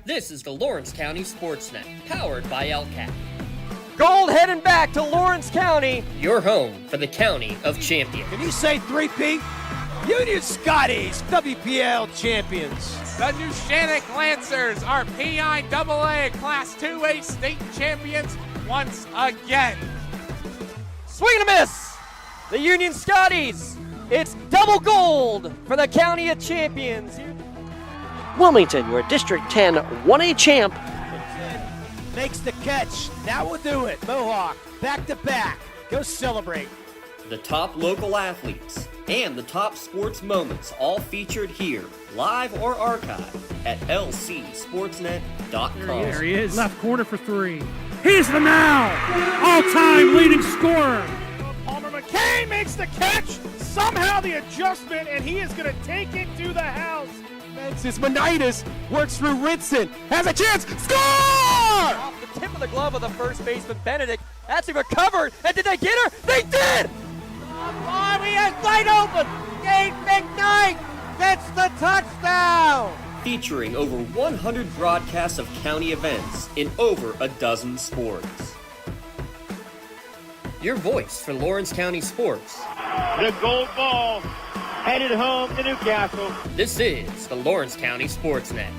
This is the Lawrence County Sportsnet, powered by LCAT. Gold heading back to Lawrence County. Your home for the County of Champions. Can you say 3P? Union Scotties, WPL champions. The New Shannock Lancers are PIAA Class 2A state champions once again. Swing and a miss. The Union Scotties. It's double gold for the County of Champions. Wilmington, your District 10 1A champ. Makes the catch. That will do it. Mohawk, back to back. Go celebrate. The top local athletes and the top sports moments all featured here, live or archived at lcsportsnet.com. There he is. Left corner for three. He's the now all-time leading scorer. Palmer McCain makes the catch. Somehow the adjustment, and he is going to take it to the house. Francis Monitis works through Rinson. Has a chance. Score! Off the tip of the glove of the first baseman, Benedict. Actually recovered. And did they get her? They did! Oh, he has wide open. Dave McKnight gets the touchdown. Featuring over 100 broadcasts of county events in over a dozen sports. Your voice for Lawrence County sports. The gold ball headed home to Newcastle. This is the Lawrence County Sportsnet.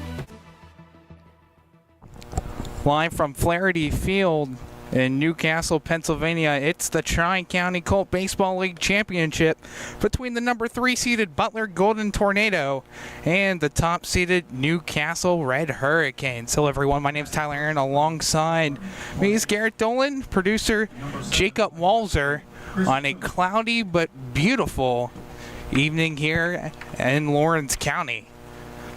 Live from Flaherty Field in Newcastle, Pennsylvania, it's the Tri-County Colt Baseball League Championship between the number 3 seeded Butler Golden Tornado and the top seeded Newcastle Red Hurricanes. Hello everyone, my name is Tyler Aaron. Alongside me is Garrett Dolan, producer Jacob Walzer on a cloudy but beautiful evening here in Lawrence County.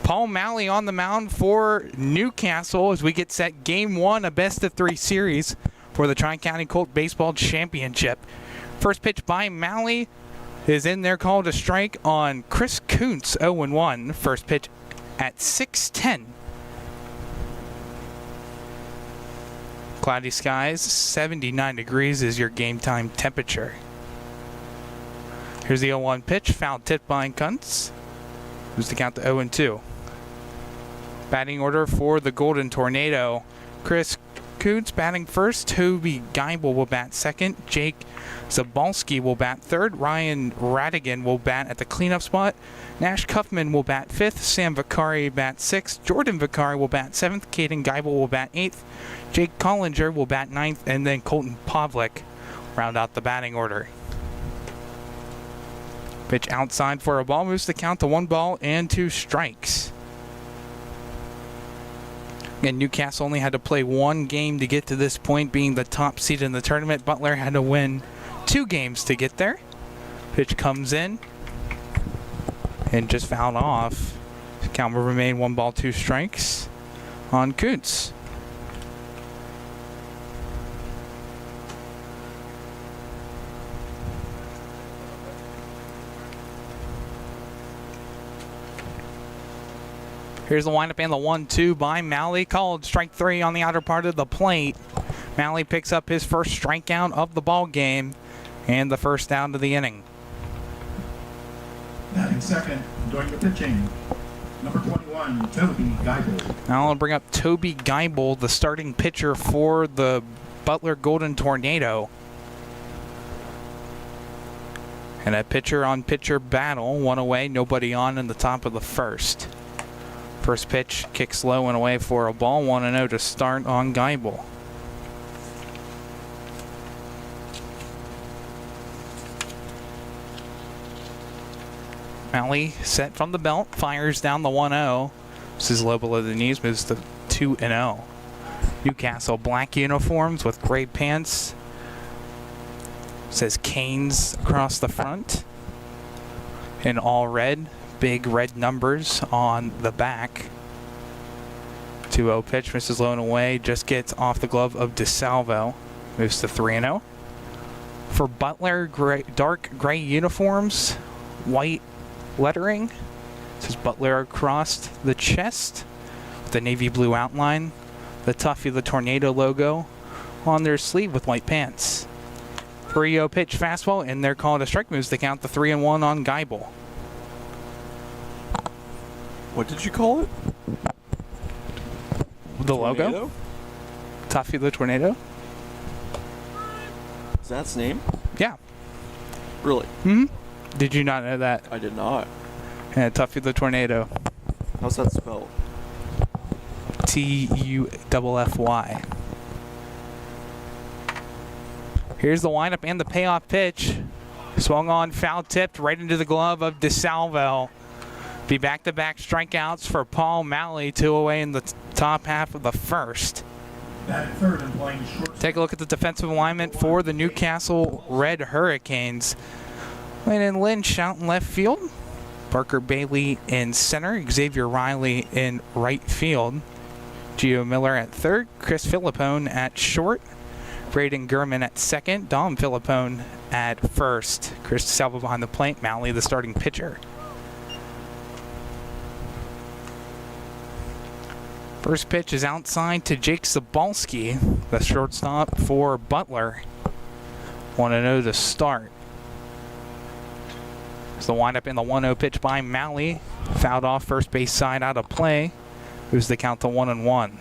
Paul Malley on the mound for Newcastle as we get set game 1, a best-of-3 series for the Tri-County Colt Baseball Championship. First pitch by Malley is in there, called a strike on Chris Kuntz, 0-1. First pitch at 6:10. Cloudy skies, 79 degrees is your game time temperature. Here's the 0-1 pitch, foul tip by Kuntz. Who's to count to 0-2. Batting order for the Golden Tornado. Chris Kuntz batting first. Toby Geibel will bat second. Jake Zabalski will bat third. Ryan Radigan will bat at the cleanup spot. Nash Kuffman will bat fifth. Sam Vicari bat sixth. Jordan Vicari will bat seventh. Caden Geibel will bat eighth. Jake Collinger will bat ninth. And then Colton Pavlik round out the batting order. Pitch outside for a ball, moves the count to 1-2 strikes. And Newcastle only had to play one game to get to this point, being the top seed in the tournament. Butler had to win 2 games to get there. Pitch comes in and just fouled off. Count will remain 1-2 strikes on Kuntz. Here's the windup and the 1-2 by Malley. Called strike 3 on the outer part of the plate. Malley picks up his first strikeout of the ball game and the first down of the inning. Batting second, doing the pitching, number 21, Toby Geibel. Now I'll bring up Toby Geibel, the starting pitcher for the Butler Golden Tornado. And a pitcher-on-pitcher battle, one away, nobody on in the top of the first. First pitch kicks low and away for a ball. 1-0 to start on Geibel. Malley set from the belt, fires down the 1-0. This is low below the knees, moves to 2-0. Newcastle black uniforms with gray pants. Says Canes across the front. In all red. Big red numbers on the back. 2-0 pitch, misses low and away, just gets off the glove of DeSalvo. Moves to 3-0. For Butler, dark gray uniforms, white lettering. It says Butler across the chest with the navy blue outline. The Tuffy, the Tornado logo on their sleeve with white pants. 3-0 pitch fastball, and they're called a strike, moves the count to 3-1 on Geibel. What did you call it? The logo? Toffee the Tornado? Is that its name? Yeah. Really? Hmm? Did you not know that? I did not. Yeah, Toffee the Tornado. How's that spelled? Tuffy. Here's the windup and the payoff pitch. Swung on, foul tipped right into the glove of DeSalvo. Be back-to-back strikeouts for Paul Malley, 2 away in the top half of the first. Batting third and playing short. Take a look at the defensive alignment for the Newcastle Red Hurricanes. Landon Lynch out in left field. Parker Bailey in center. Xavier Riley in right field. Gio Miller at third. Chris Filippone at short. Braden Gurman at second. Dom Filippone at first. Chris DeSalvo behind the plate. Malley the starting pitcher. First pitch is outside to Jake Zabalski, the shortstop for Butler. 1-0 to start. There's the windup in the 1-0 pitch by Malley. Fouled off first base side out of play. Moves the count to 1-1.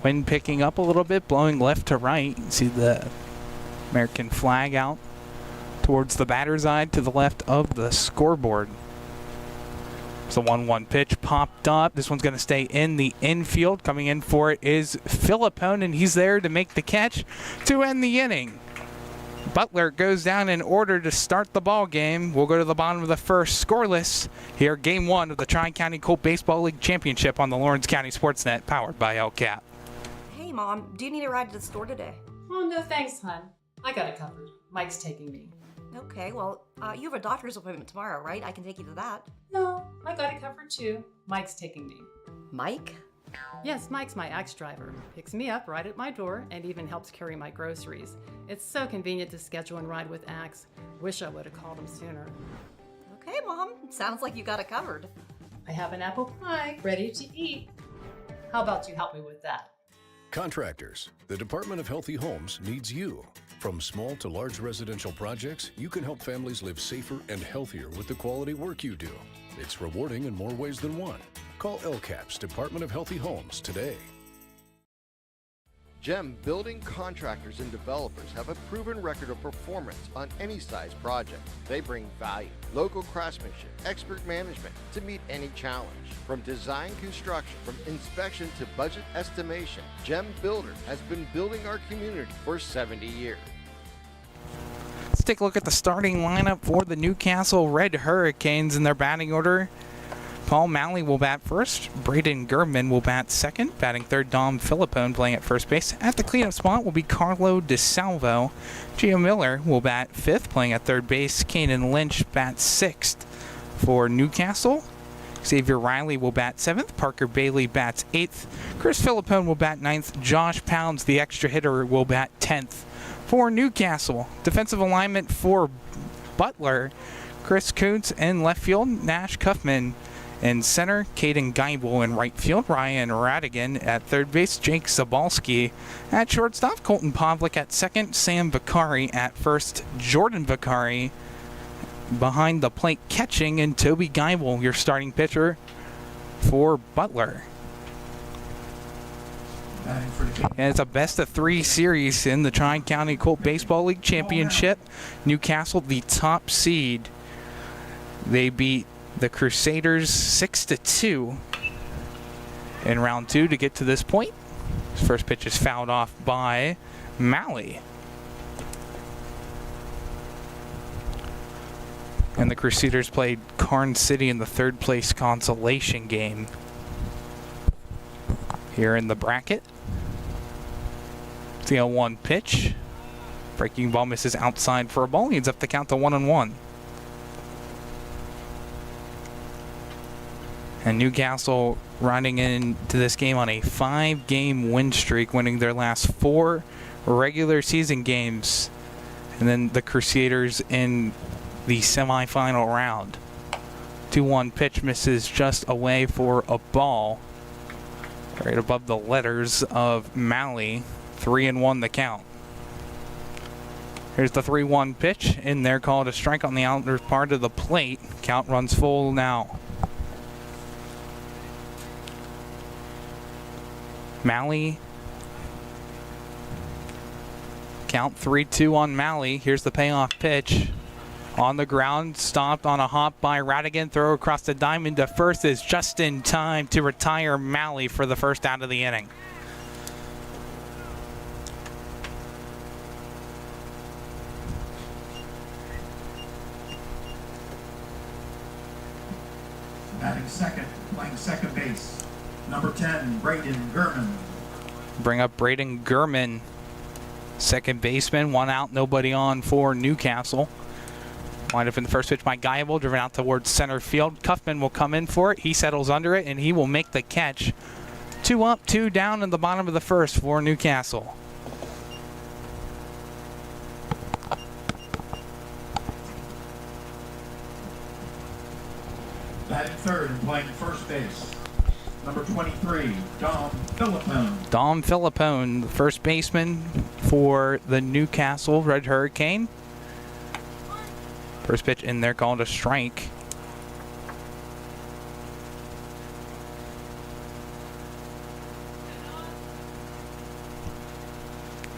Wind picking up a little bit, blowing left to right. You can see the American flag out towards the batter's eye to the left of the scoreboard. It's a 1-1 pitch popped up. This one's going to stay in the infield. Coming in for it is Filippone, and he's there to make the catch to end the inning. Butler goes down in order to start the ball game. We'll go to the bottom of the first, scoreless here, game 1 of the Tri-County Colt Baseball League Championship on the Lawrence County Sportsnet, powered by LCAP. Hey, Mom, do you need a ride to the store today? Oh, no thanks, hon. I got it covered. Mike's taking me. Okay, well, you have a doctor's appointment tomorrow, right? I can take you to that. No, I got it covered too. Mike's taking me. Mike? Yes, Mike's my Axe driver. Picks me up right at my door and even helps carry my groceries. It's so convenient to schedule and ride with Axe. Wish I would have called him sooner. Okay, Mom. Sounds like you got it covered. I have an apple pie ready to eat. How about you help me with that? Contractors, the Department of Healthy Homes needs you. From small to large residential projects, you can help families live safer and healthier with the quality work you do. It's rewarding in more ways than one. Call LCAP's Department of Healthy Homes today. GEM building contractors and developers have a proven record of performance on any size project. They bring value, local craftsmanship, expert management to meet any challenge. From design construction, from inspection to budget estimation, GEM Builder has been building our community for 70 years. Let's take a look at the starting lineup for the Newcastle Red Hurricanes in their batting order. Paul Malley will bat first. Braden Gurman will bat second. Batting third, Dom Filippone playing at first base. At the cleanup spot will be Carlo DeSalvo. Gio Miller will bat fifth, playing at third base. Kanan Lynch bats sixth for Newcastle. Xavier Riley will bat seventh. Parker Bailey bats eighth. Chris Filippone will bat ninth. Josh Pounds, the extra hitter, will bat 10th for Newcastle. Defensive alignment for Butler. Chris Kuntz in left field. Nash Kuffman in center, Caden Geibel in right field, Ryan Radigan at third base, Jake Zabalski at shortstop, Colton Pavlik at second, Sam Vicari at first, Jordan Vicari behind the plate catching, and Toby Geibel, your starting pitcher for Butler. And it's a best-of-3 series in the Tri-County Colt Baseball League Championship. Newcastle, the top seed. They beat the Crusaders 6-2 in round 2 to get to this point. His first pitch is fouled off by Malley. And the Crusaders played Karn City in the third place consolation game here in the bracket. It's the 0-1 pitch. Breaking ball misses outside for a ball. Leads up the count to 1-1. And Newcastle riding into this game on a 5-game win streak, winning their last 4 regular season games. And then the Crusaders in the semifinal round. 2-1 pitch misses just away for a ball. Right above the letters of Malley. 3-1 the count. Here's the 3-1 pitch. In there, called a strike on the outer part of the plate. Count runs full now. Malley. Count 3-2 on Malley. Here's the payoff pitch. On the ground, stopped on a hop by Radigan. Throw across the diamond to first is just in time to retire Malley for the first out of the inning. Batting second, playing second base, number 10, Braden Gurman. Bring up Braden Gurman, second baseman. 1 out, nobody on for Newcastle. Wind up in the first pitch by Geibel, driven out towards center field. Kaufman will come in for it. He settles under it, and he will make the catch. 2 up, 2 down in the bottom of the first for Newcastle. Batting third and playing first base, number 23, Dom Philippone. Dom Philippone, the first baseman for the Newcastle Red Hurricane. First pitch in there, called a strike.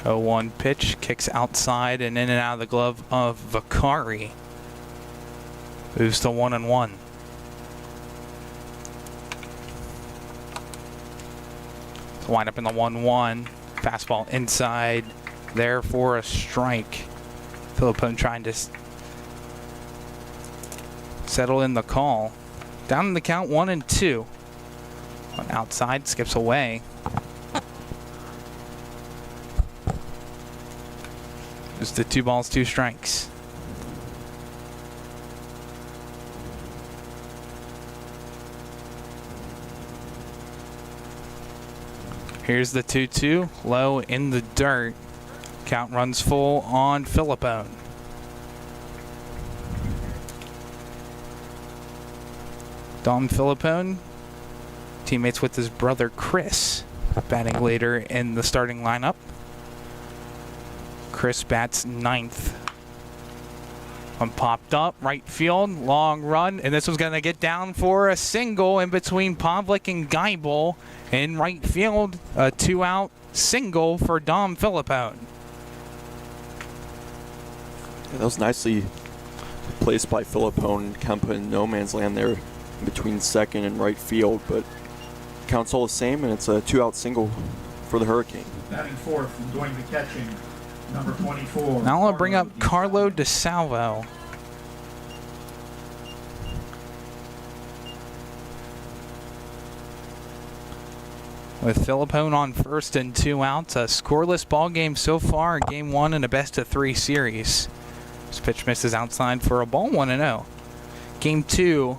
Oh, 1 pitch, kicks outside and in and out of the glove of Vakari. Moves to 1-1. So wind up in the 1-1. Fastball inside there for a strike. Philippone trying to settle in the call. Down in the count, 1-2. On outside, skips away. Just the 2 balls, 2 strikes. Here's the 2-2, low in the dirt. Count runs full on Philippone. Dom Philippone, teammates with his brother Chris, batting later in the starting lineup. Chris bats 9th. One popped up, right field, long run, and this was going to get down for a single in between Pavlik and Geibel. In right field, a 2-out single for Dom Philippone. Yeah, that was nicely placed by Philippone, kind of put in no man's land there between second and right field, but counts all the same, and it's a 2-out single for the Hurricane. Batting fourth and doing the catching, number 24. Now I'll bring up Carlo DeSalvo. With Philippone on first and 2 outs, a scoreless ball game so far, game 1 in a best-of-3 series. This pitch misses outside for a ball, 1-0. Game 2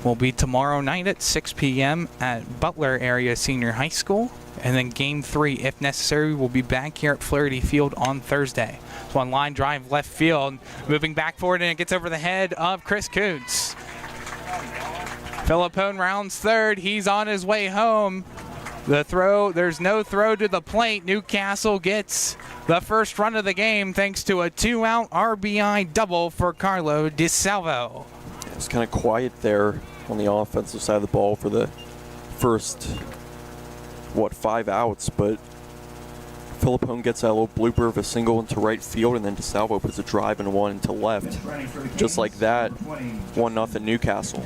will be tomorrow night at 6 p.m. at Butler Area Senior High School. And then game 3, if necessary, will be back here at Flaherty Field on Thursday. So on line drive left field, moving back forward, and it gets over the head of Chris Kuntz. Philippone rounds third. He's on his way home. The throw, there's no throw to the plate. Newcastle gets the first run of the game thanks to a 2-out RBI double for Carlo DeSalvo. It was kind of quiet there on the offensive side of the ball for the first, 5 outs, but Philippone gets that little blooper of a single into right field, and then DeSalvo puts a drive and 1 into left. Just like that, 1-0 Newcastle.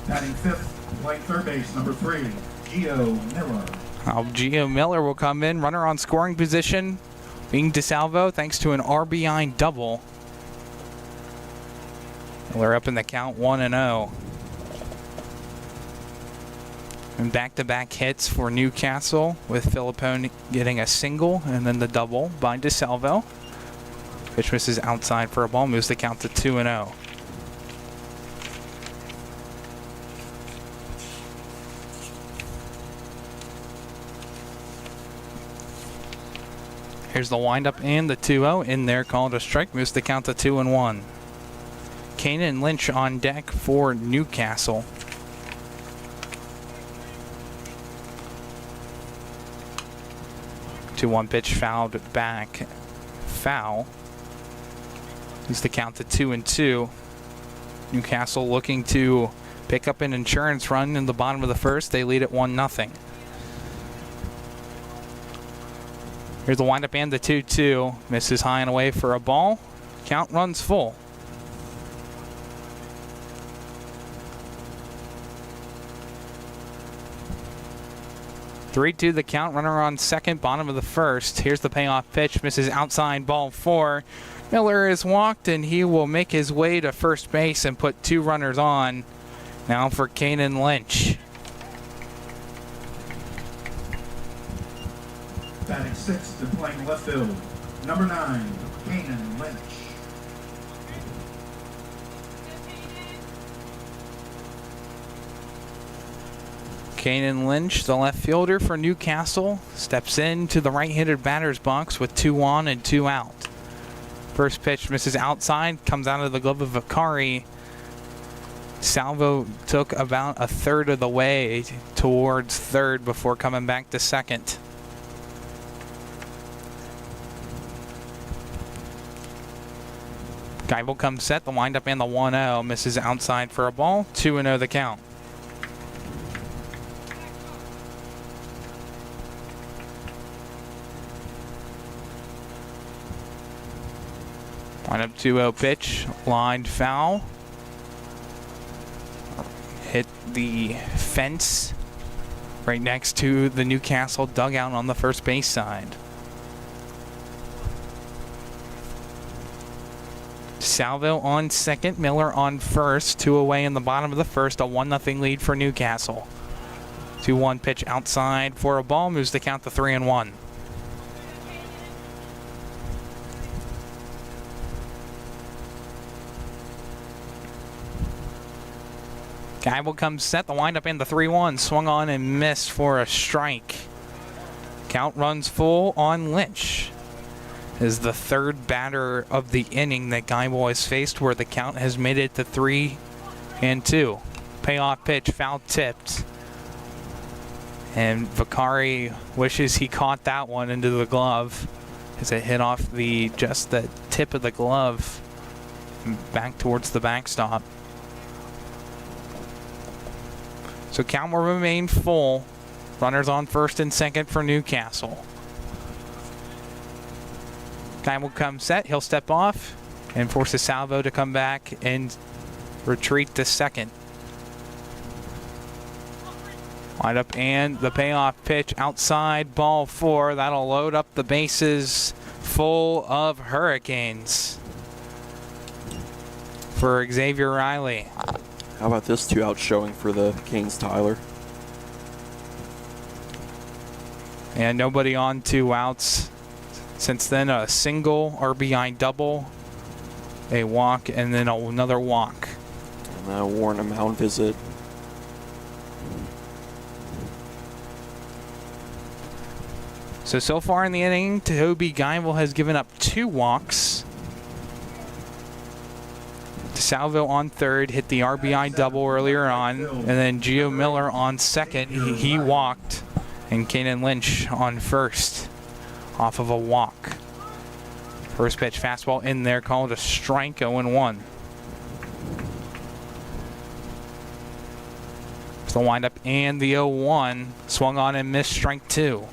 Batting fifth, playing third base, number 3, Gio Miller. Gio Miller will come in, runner on scoring position, being DeSalvo thanks to an RBI double. Miller up in the count, 1-0. And back-to-back hits for Newcastle, with Philippone getting a single and then the double by DeSalvo. Pitch misses outside for a ball, moves the count to 2-0. Here's the windup and the 2-0 in there, called a strike, moves the count to 2-1. Kanan Lynch on deck for Newcastle. 2-1 pitch fouled back. Foul. Is the count to 2-2. Newcastle looking to pick up an insurance run in the bottom of the first. They lead at 1-0. Here's the windup and the 2-2. Misses high and away for a ball. Count runs full. Three-two the count. Runner on second, bottom of the first. Here's the payoff pitch. Misses outside, ball 4. Miller is walked, and he will make his way to first base and put 2 runners on. Now for Kanan Lynch. Batting 6th and playing left field, number 9, Kanan Lynch. Kanan Lynch, the left fielder for Newcastle, steps into the right-handed batter's box with 2 on and 2 out. First pitch misses outside, comes out of the glove of Vakari. Salvo took about a third of the way towards third before coming back to second. Geibel comes set, the windup and the 1-0. Misses outside for a ball. 2-0 the count. Windup 2-0 pitch. Lined foul. Hit the fence right next to the Newcastle dugout on the first base side. Salvo on second, Miller on first, 2 away in the bottom of the first, a 1-0 lead for Newcastle. 2-1 pitch outside for a ball, moves the count to 3-1. Geibel comes set, the windup in the 3-1, swung on and missed for a strike. Count runs full on Lynch. Is the third batter of the inning that Geibel has faced where the count has made it to 3-2. Payoff pitch, foul tipped. And Vakari wishes he caught that one into the glove as it hit off just the tip of the glove back towards the backstop. So count will remain full. Runners on first and second for Newcastle. Time will come set. He'll step off and forces Salvo to come back and retreat to second. Wind up and the payoff pitch outside, ball 4. That'll load up the bases full of Hurricanes for Xavier Riley. How about this 2-out showing for the Canes, Tyler? And nobody on 2 outs. Since then, a single, RBI double, a walk, and then another walk. And then a Warren mound visit. So far in the inning, Toby Geibel has given up 2 walks. DeSalvo on third, hit the RBI double earlier on, and then Gio Miller on second. He walked, and Kanan Lynch on first. Off of a walk. First pitch fastball in there, called a strike, 0-1. It's the windup and the 0-1. Swung on and missed, strike 2.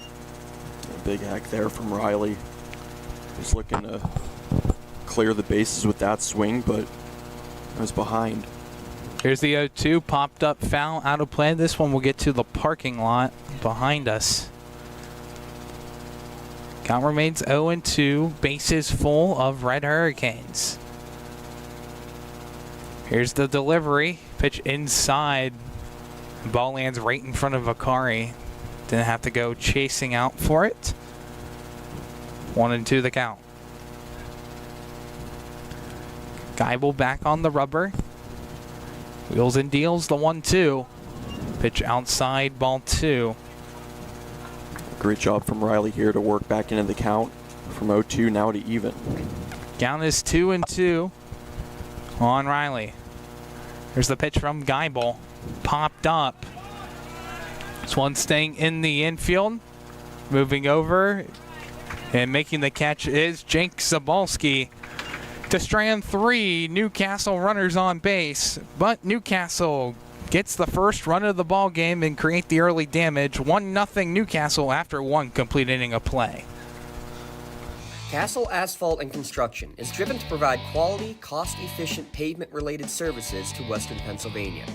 A big hack there from Riley. Just looking to clear the bases with that swing, but I was behind. Here's the 0-2, popped up foul, out of play. This one will get to the parking lot behind us. Count remains 0-2, bases full of Red Hurricanes. Here's the delivery, pitch inside. Ball lands right in front of Vakari. Didn't have to go chasing out for it. 1-2 the count. Geibel back on the rubber. Wheels and deals the 1-2. Pitch outside, ball 2. Great job from Riley here to work back into the count from 0-2 now to even. Count is 2-2 on Riley. There's the pitch from Geibel. Popped up. This one staying in the infield. Moving over. And making the catch is Jake Zabalski. To strand 3, Newcastle runners on base, but Newcastle gets the first run of the ball game and create the early damage. 1-0 Newcastle after 1 complete inning of play. Castle Asphalt and Construction is driven to provide quality, cost-efficient pavement-related services to Western Pennsylvania.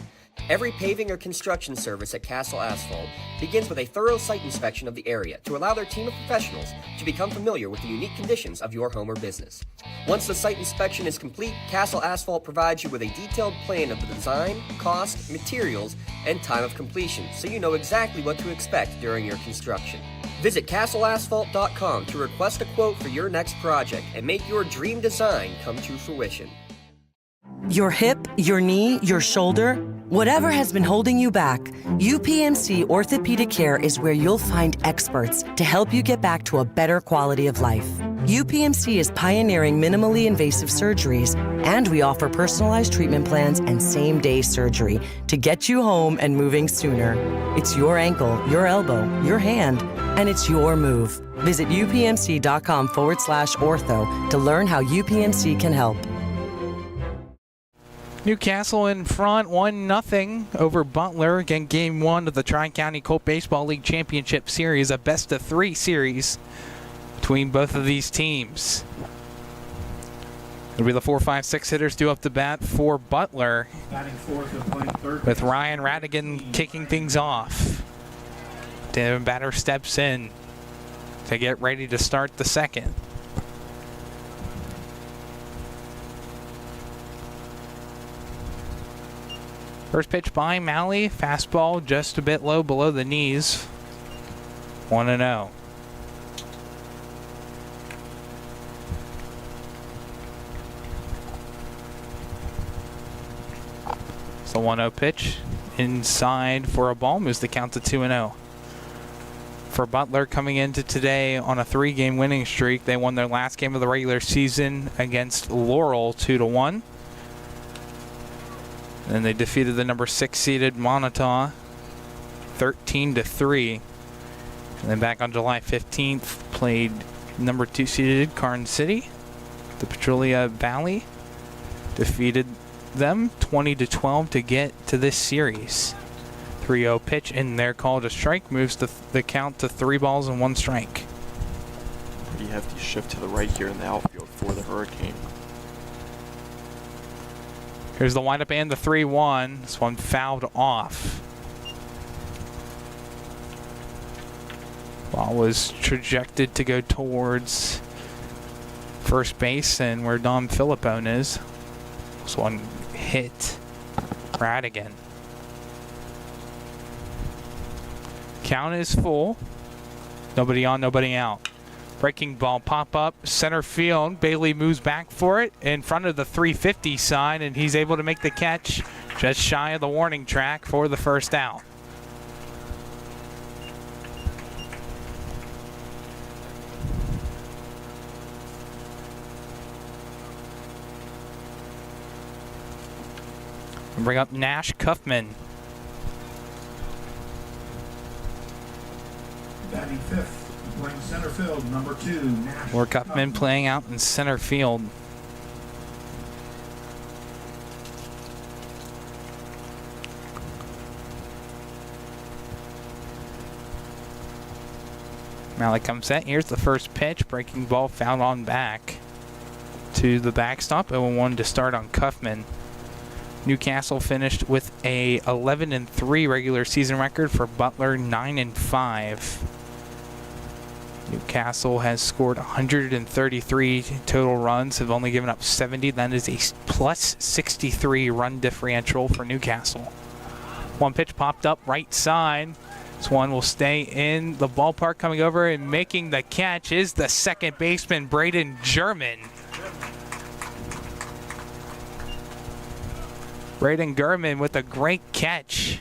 Every paving or construction service at Castle Asphalt begins with a thorough site inspection of the area to allow their team of professionals to become familiar with the unique conditions of your home or business. Once the site inspection is complete, Castle Asphalt provides you with a detailed plan of the design, cost, materials, and time of completion, so you know exactly what to expect during your construction. Visit castleasphalt.com to request a quote for your next project and make your dream design come to fruition. Your hip, your knee, your shoulder, whatever has been holding you back, UPMC Orthopedic Care is where you'll find experts to help you get back to a better quality of life. UPMC is pioneering minimally invasive surgeries, and we offer personalized treatment plans and same-day surgery to get you home and moving sooner. It's your ankle, your elbow, your hand, and it's your move. Visit upmc.com/ortho to learn how UPMC can help. Newcastle in front, 1-0 over Butler. Again, Game 1 of the Tri-County Colt Baseball League Championship Series, a best-of-3 series between both of these teams. It'll be the 4, 5, 6 hitters due up to bat for Butler, with Ryan Radigan kicking things off. The batter steps in to get ready to start the second. First pitch by Malley, fastball just a bit low below the knees. 1-0. It's a 1-0 pitch. Inside for a ball, moves the count to 2-0. For Butler, coming into today on a 3-game winning streak, they won their last game of the regular season against Laurel 2-1. And they defeated the number 6 seeded Montauk 13-3. And then back on July 15th, played number 2 seeded Carn City, the Petrolia Valley. Defeated them 20-12 to get to this series. 3-0 pitch in there, called a strike, moves the count to 3 balls and 1 strike. Pretty hefty shift to the right here in the outfield for the Hurricane. Here's the windup and the 3-1. This one fouled off. Ball was trajected to go towards first base and where Dom Philippone is. This one hit Radigan. Count is full. Nobody on, nobody out. Breaking ball pop up, center field. Bailey moves back for it in front of the 350 sign, and he's able to make the catch just shy of the warning track for the first out. Bring up Nash Cuffman. Batting fifth. Playing center field, number 2, Nash. Or Cuffman playing out in center field. Malley comes set. Here's the first pitch. Breaking ball fouled on back to the backstop. 0-1 to start on Cuffman. Newcastle finished with a 11-3 regular season record. For Butler, 9-5. Newcastle has scored 133 total runs, have only given up 70. That is a plus 63 run differential for Newcastle. One pitch popped up right side. This one will stay in the ballpark. Coming over and making the catch is the second baseman, Braden German. Braden German with a great catch.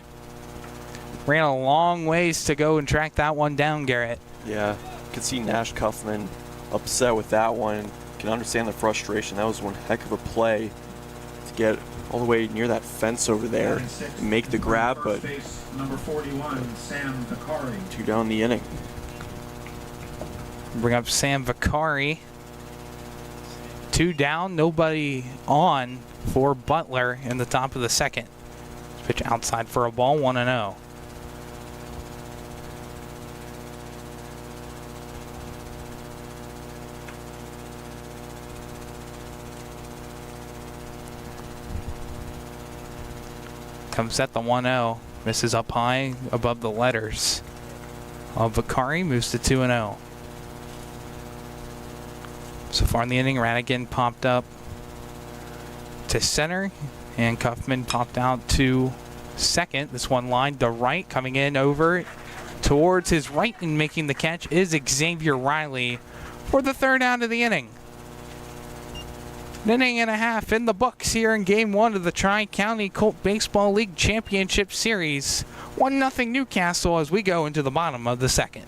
Ran a long ways to go and track that one down, Garrett. Yeah. You can see Nash Cuffman upset with that one. Can understand the frustration. That was one heck of a play to get all the way near that fence over there and make the grab, but number 41, Sam Dakari. 2 down the inning. Bring up Sam Vicari. 2 down, nobody on for Butler in the top of the second. Pitch outside for a ball, 1-0. Comes at the 1-0, misses up high above the letters. Vicari moves to 2-0. So far in the inning, Radigan popped up to center, and Kaufman popped out to second. This one lined to right, coming in over towards his right and making the catch is Xavier Riley for the 3rd out of the inning. An inning and a half in the books here in Game 1 of the Tri-County Colt Baseball League Championship Series. 1-0 Newcastle as we go into the bottom of the second.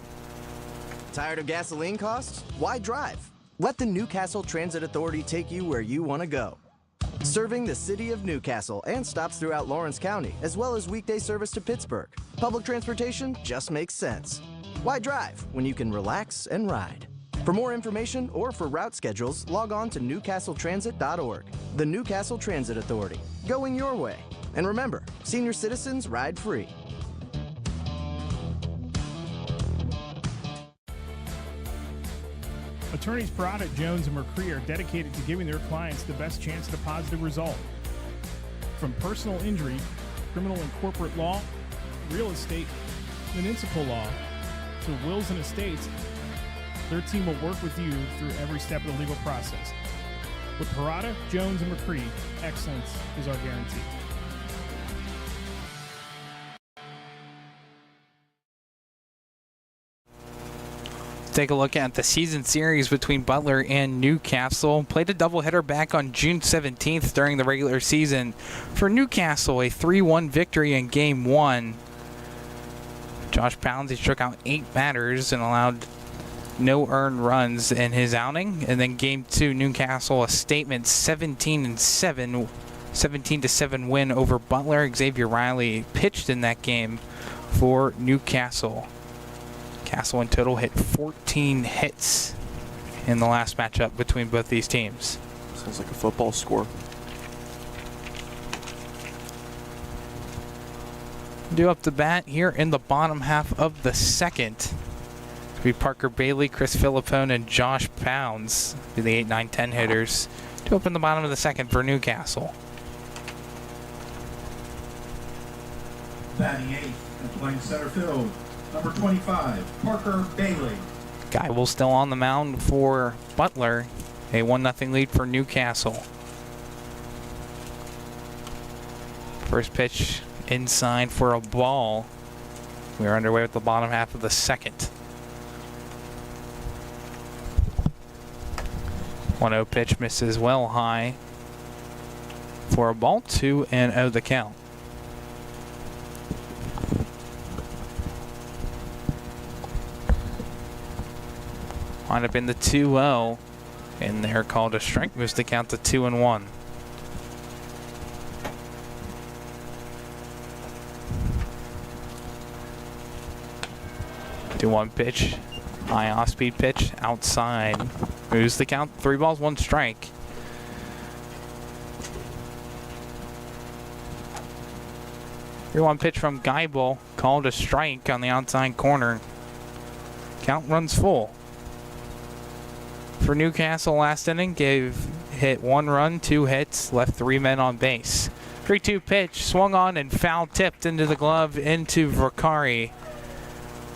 Tired of gasoline costs? Why drive? Let the Newcastle Transit Authority take you where you want to go. Serving the city of Newcastle and stops throughout Lawrence County, as well as weekday service to Pittsburgh. Public transportation just makes sense. Why drive when you can relax and ride? For more information or for route schedules, log on to newcastletransit.org. The Newcastle Transit Authority, going your way. And remember, senior citizens ride free. Attorneys Parada, Jones, and McCree are dedicated to giving their clients the best chance at a positive result. From personal injury, criminal and corporate law, real estate, municipal law, to wills and estates, their team will work with you through every step of the legal process. With Parada, Jones, and McCree, excellence is our guarantee. Take a look at the season series between Butler and Newcastle. Played a doubleheader back on June 17th during the regular season. For Newcastle, a 3-1 victory in Game 1. Josh Pounds, he struck out 8 batters and allowed no earned runs in his outing. And then Game 2, Newcastle, a statement 17-7 win over Butler. Xavier Riley pitched in that game for Newcastle. Castle in total hit 14 hits in the last matchup between both these teams. Sounds like a football score. Due up the bat here in the bottom half of the second. It'll be Parker Bailey, Chris Philippone, and Josh Pounds, the 8, 9, 10 hitters. Due up in the bottom of the second for Newcastle. Batting 8th and playing center field, number 25, Parker Bailey. Guy will still on the mound for Butler. A 1-0 lead for Newcastle. First pitch inside for a ball. We are underway with the bottom half of the second. 1-0 pitch misses well high for a ball. 2-0 the count. Wind up in the 2-0, and they're called a strike. Moves the count to 2-1. Do 1 pitch, high off-speed pitch outside. Moves the count. 3 balls, 1 strike. One pitch from Geibel, called a strike on the outside corner. Count runs full. For Newcastle last inning, hit 1 run, 2 hits, left 3 men on base. 3-2 pitch, swung on and foul tipped into the glove into Vicari.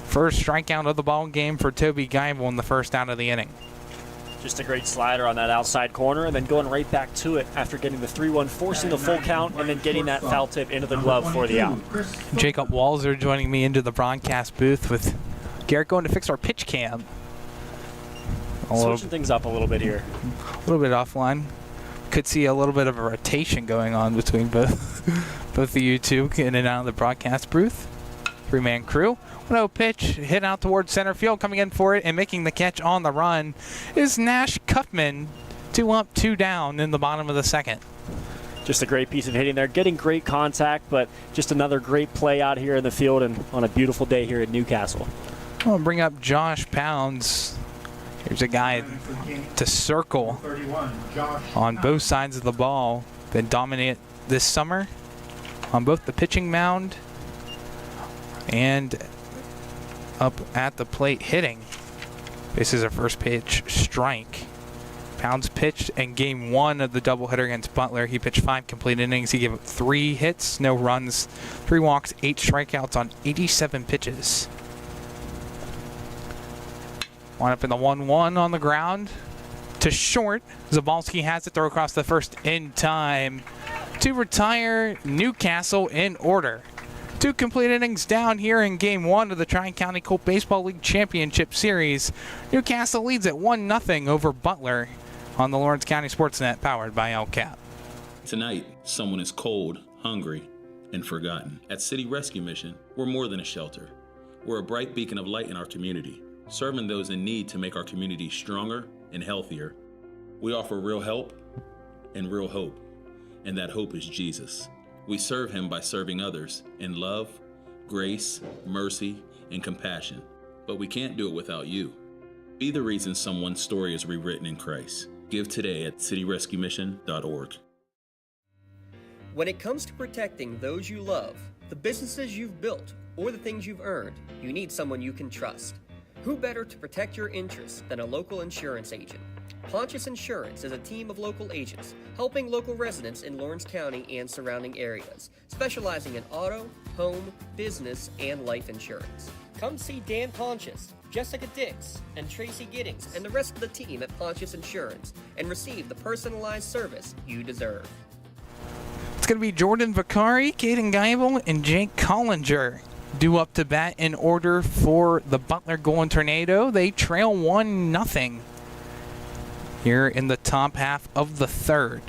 First strikeout of the ball game for Toby Geibel in the 1st out of the inning. Just a great slider on that outside corner and then going right back to it after getting the 3-1, forcing the full count and then getting that foul tip into the glove for the out. Jacob Walzer joining me into the broadcast booth with Garrett going to fix our pitch cam. Switching things up a little bit here. A little bit offline. Could see a little bit of a rotation going on between both of you two in and out of the broadcast booth. 3-man crew. 1-0 pitch hit out towards center field. Coming in for it and making the catch on the run is Nash Kaufman. 2 up, 2 down in the bottom of the second. Just a great piece of hitting there. Getting great contact, but just another great play out here in the field and on a beautiful day here in Newcastle. I'll bring up Josh Pounds. Here's a guy to circle on both sides of the ball. Been dominant this summer on both the pitching mound and up at the plate hitting. This is a first pitch strike. Pounds pitched in game 1 of the doubleheader against Butler. He pitched 5 complete innings. He gave up 3 hits, no runs, 3 walks, 8 strikeouts on 87 pitches. One up in the 1-1 on the ground to short. Zabalski has it, throw across the first in time to retire Newcastle in order. 2 complete innings down here in Game 1 of the Tri-County Colt Baseball League Championship Series. Newcastle leads at 1-0 over Butler on the Lawrence County Sportsnet, powered by LCAP. Tonight, someone is cold, hungry, and forgotten. At City Rescue Mission, we're more than a shelter. We're a bright beacon of light in our community, serving those in need to make our community stronger and healthier. We offer real help and real hope, and that hope is Jesus. We serve him by serving others in love, grace, mercy, and compassion. But we can't do it without you. Be the reason someone's story is rewritten in Christ. Give today at cityrescuemission.org. When it comes to protecting those you love, the businesses you've built, or the things you've earned, you need someone you can trust. Who better to protect your interests than a local insurance agent? Pontius Insurance is a team of local agents helping local residents in Lawrence County and surrounding areas, specializing in auto, home, business, and life insurance. Come see Dan Pontius, Jessica Dix, and Tracy Giddings, and the rest of the team at Pontius Insurance, and receive the personalized service you deserve. It's going to be Jordan Vicari, Caden Geibel, and Jake Collinger due up to bat in order for the Butler Golden Tornado. They trail 1-0 here in the top half of the third.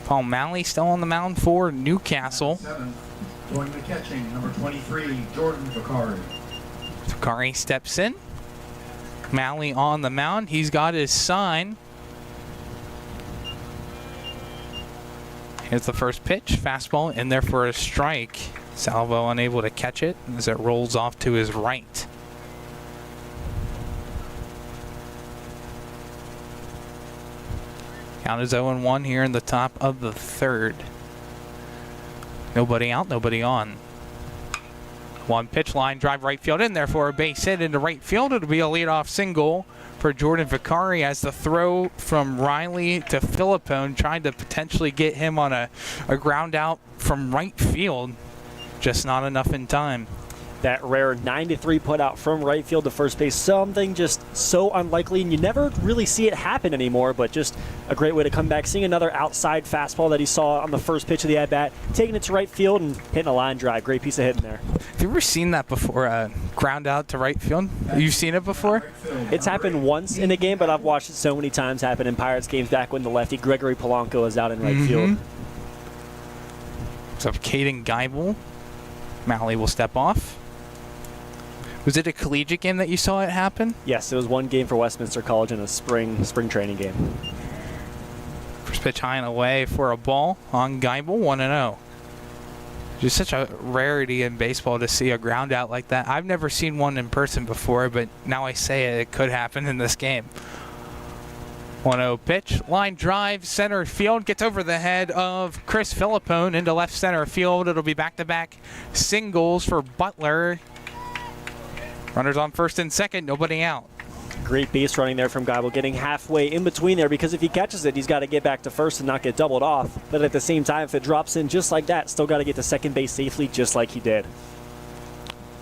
Paul Malley still on the mound for Newcastle. Doing the catching, number 23, Jordan Vicari. Vicari steps in. Malley on the mound. He's got his sign. Here's the first pitch. Fastball in there for a strike. Salvo unable to catch it as it rolls off to his right. Count is 0-1 here in the top of the third. Nobody out, nobody on. One pitch, line drive right field in there for a base hit into right field. It'll be a leadoff single for Jordan Vicari as the throw from Riley to Philippone, trying to potentially get him on a ground out from right field. Just not enough in time. That rare 9-3 put out from right field to first base, something just so unlikely, and you never really see it happen anymore, but just a great way to come back. Seeing another outside fastball that he saw on the first pitch of the at-bat, taking it to right field and hitting a line drive. Great piece of hitting there. Have you ever seen that before, ground out to right field? You've seen it before? It's happened once in a game, but I've watched it so many times happen in Pirates games back when the lefty Gregory Polanco was out in right field. So Caden Geibel, Malley will step off. Was it a collegiate game that you saw it happen? Yes, it was one game for Westminster College in a spring training game. First pitch high and away for a ball on Geibel, 1-0. Just such a rarity in baseball to see a ground out like that. I've never seen one in person before, but now I say it could happen in this game. 1-0 pitch, line drive, center field, gets over the head of Chris Philippone into left center field. It'll be back-to-back singles for Butler. Runners on first and second, nobody out. Great base running there from Geibel, getting halfway in between there, because if he catches it, he's got to get back to first and not get doubled off. But at the same time, if it drops in just like that, still got to get to second base safely just like he did.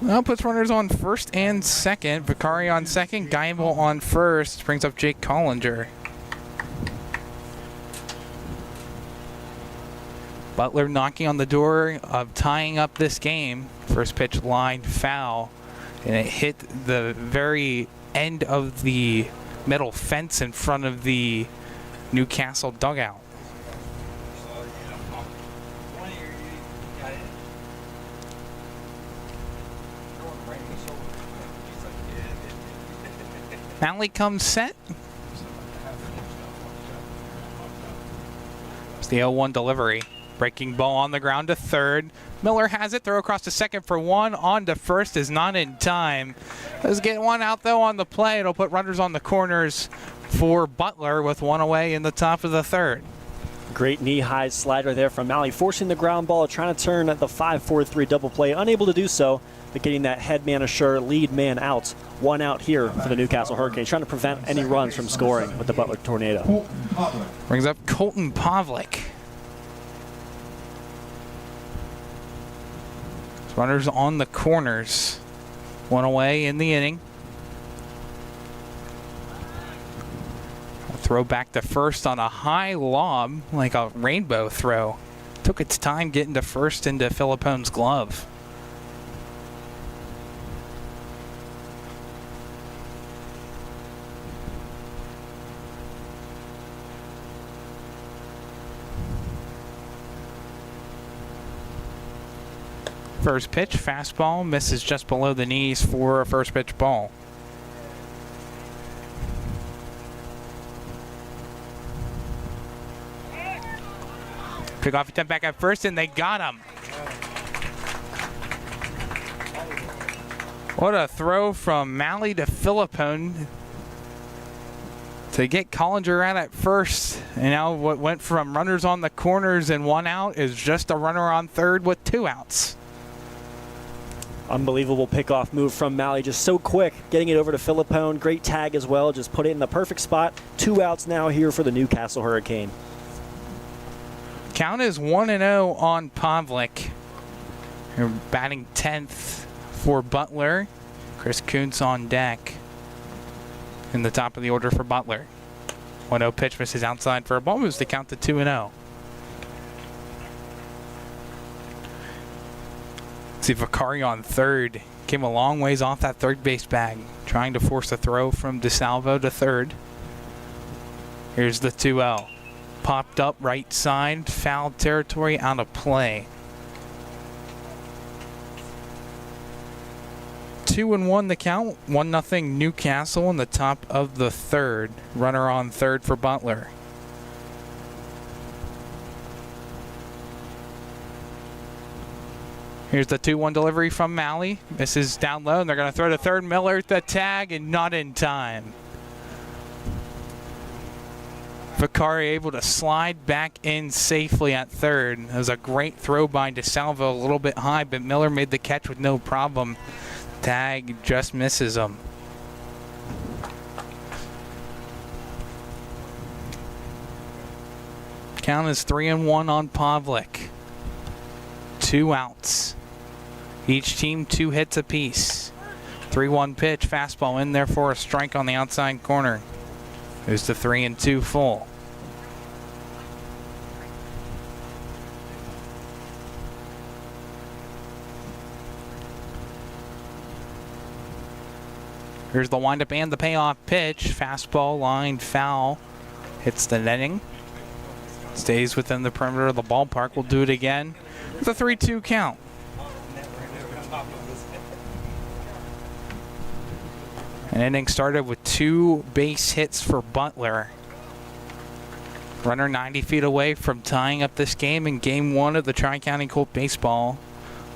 Well, puts runners on first and second. Vicari on second, Geibel on first. Brings up Jake Collinger. Butler knocking on the door of tying up this game. First pitch line foul. And it hit the very end of the metal fence in front of the Newcastle dugout. Malley comes set. It's the 0-1 delivery. Breaking ball on the ground to third. Miller has it. Throw across to second for one. On to first is not in time. Let's get one out, though, on the play. It'll put runners on the corners for Butler with one away in the top of the third. Great knee-high slider there from Malley, forcing the ground ball, trying to turn the 5-4-3 double play. Unable to do so, but getting that head man assure, lead man out. One out here for the Newcastle Hurricanes, trying to prevent any runs from scoring with the Butler Tornado. Brings up Colton Pavlik. Runners on the corners. One away in the inning. Throw back to first on a high lob, like a rainbow throw. Took its time getting to first into Philippone's glove. First pitch, fastball, misses just below the knees for a first pitch ball. Pickoff attempt back at first, and they got him. What a throw from Malley to Philippone to get Collinger out at first. And now what went from runners on the corners and one out is just a runner on third with two outs. Unbelievable pickoff move from Malley, just so quick, getting it over to Philippone. Great tag as well, just put it in the perfect spot. Two outs now here for the Newcastle Hurricane. Count is 1-0 on Pavlik. You're batting 10th for Butler. Chris Kuntz on deck in the top of the order for Butler. 1-0 pitch misses outside for a ball, moves the count to 2-0. See Vicari on third. Came a long ways off that third base bag. Trying to force a throw from DeSalvo to third. Here's the 2-0. Popped up right side. Foul territory, out of play. 2-1 the count. 1-0 Newcastle in the top of the third. Runner on third for Butler. Here's the 2-1 delivery from Malley. Misses down low, and they're going to throw to third. Miller, the tag, and not in time. Vicari able to slide back in safely at third. It was a great throw by DeSalvo, a little bit high, but Miller made the catch with no problem. Tag just misses him. Count is 3-1 on Pavlik. 2 outs. Each team 2 hits apiece. 3-1 pitch, fastball in there for a strike on the outside corner. There's the 3-2 full. Here's the windup and the payoff pitch. Fastball, line, foul. Hits the netting. Stays within the perimeter of the ballpark. We'll do it again with a 3-2 count. An inning started with 2 base hits for Butler. Runner 90 feet away from tying up this game in Game 1 of the Tri-County Colt Baseball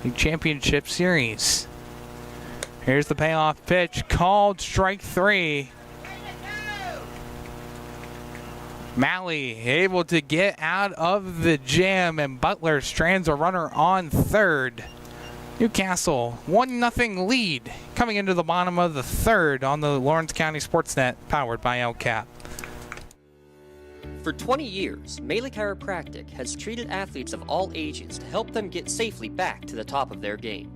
League Championship Series. Here's the payoff pitch, called strike 3. Malley able to get out of the jam, and Butler strands a runner on third. Newcastle 1-0 lead coming into the bottom of the third on the Lawrence County Sportsnet, powered by LCAP. For 20 years, Melee Chiropractic has treated athletes of all ages to help them get safely back to the top of their game.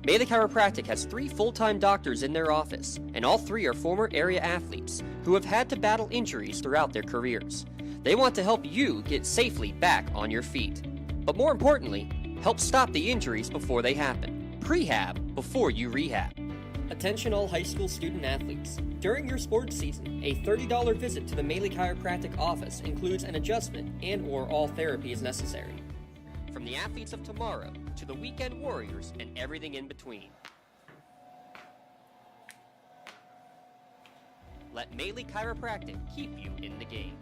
Melee Chiropractic has 3 full-time doctors in their office, and all 3 are former area athletes who have had to battle injuries throughout their careers. They want to help you get safely back on your feet. But more importantly, help stop the injuries before they happen. Prehab before you rehab. Attention all high school student athletes. During your sports season, a $30 visit to the Melee Chiropractic office includes an adjustment and/or all therapy is necessary. From the athletes of tomorrow to the weekend warriors and everything in between. Let Melee Chiropractic keep you in the game.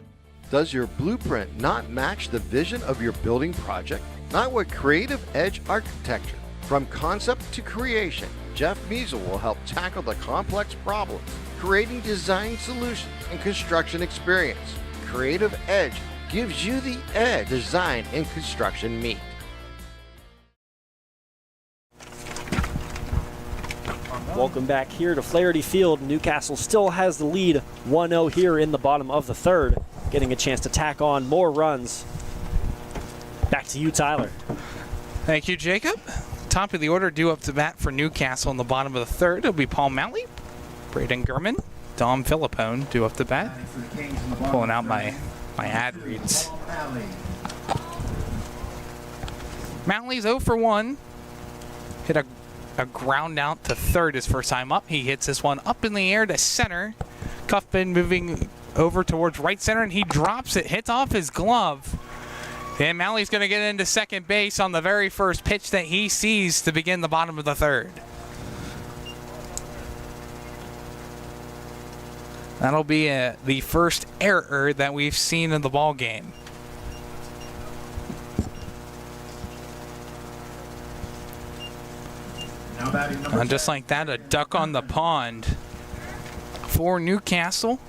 Does your blueprint not match the vision of your building project? Not with Creative Edge Architecture. From concept to creation, Jeff Measle will help tackle the complex problems, creating design solutions and construction experience. Creative Edge gives you the edge design and construction meet. Welcome back here to Flaherty Field. Newcastle still has the lead 1-0 here in the bottom of the third, getting a chance to tack on more runs. Back to you, Tyler. Thank you, Jacob. Top of the order due up to bat for Newcastle in the bottom of the third. It'll be Paul Malley, Braden Gurman, Dom Philippone due up to bat. Pulling out my ad reads. Malley's 0 for 1. Hit a ground out to third his first time up. He hits this one up in the air to center. Cuffman moving over towards right center, and he drops it, hits off his glove. And Malley's going to get into second base on the very first pitch that he sees to begin the bottom of the third. That'll be the first error that we've seen in the ball game. And just like that, a duck on the pond for Newcastle.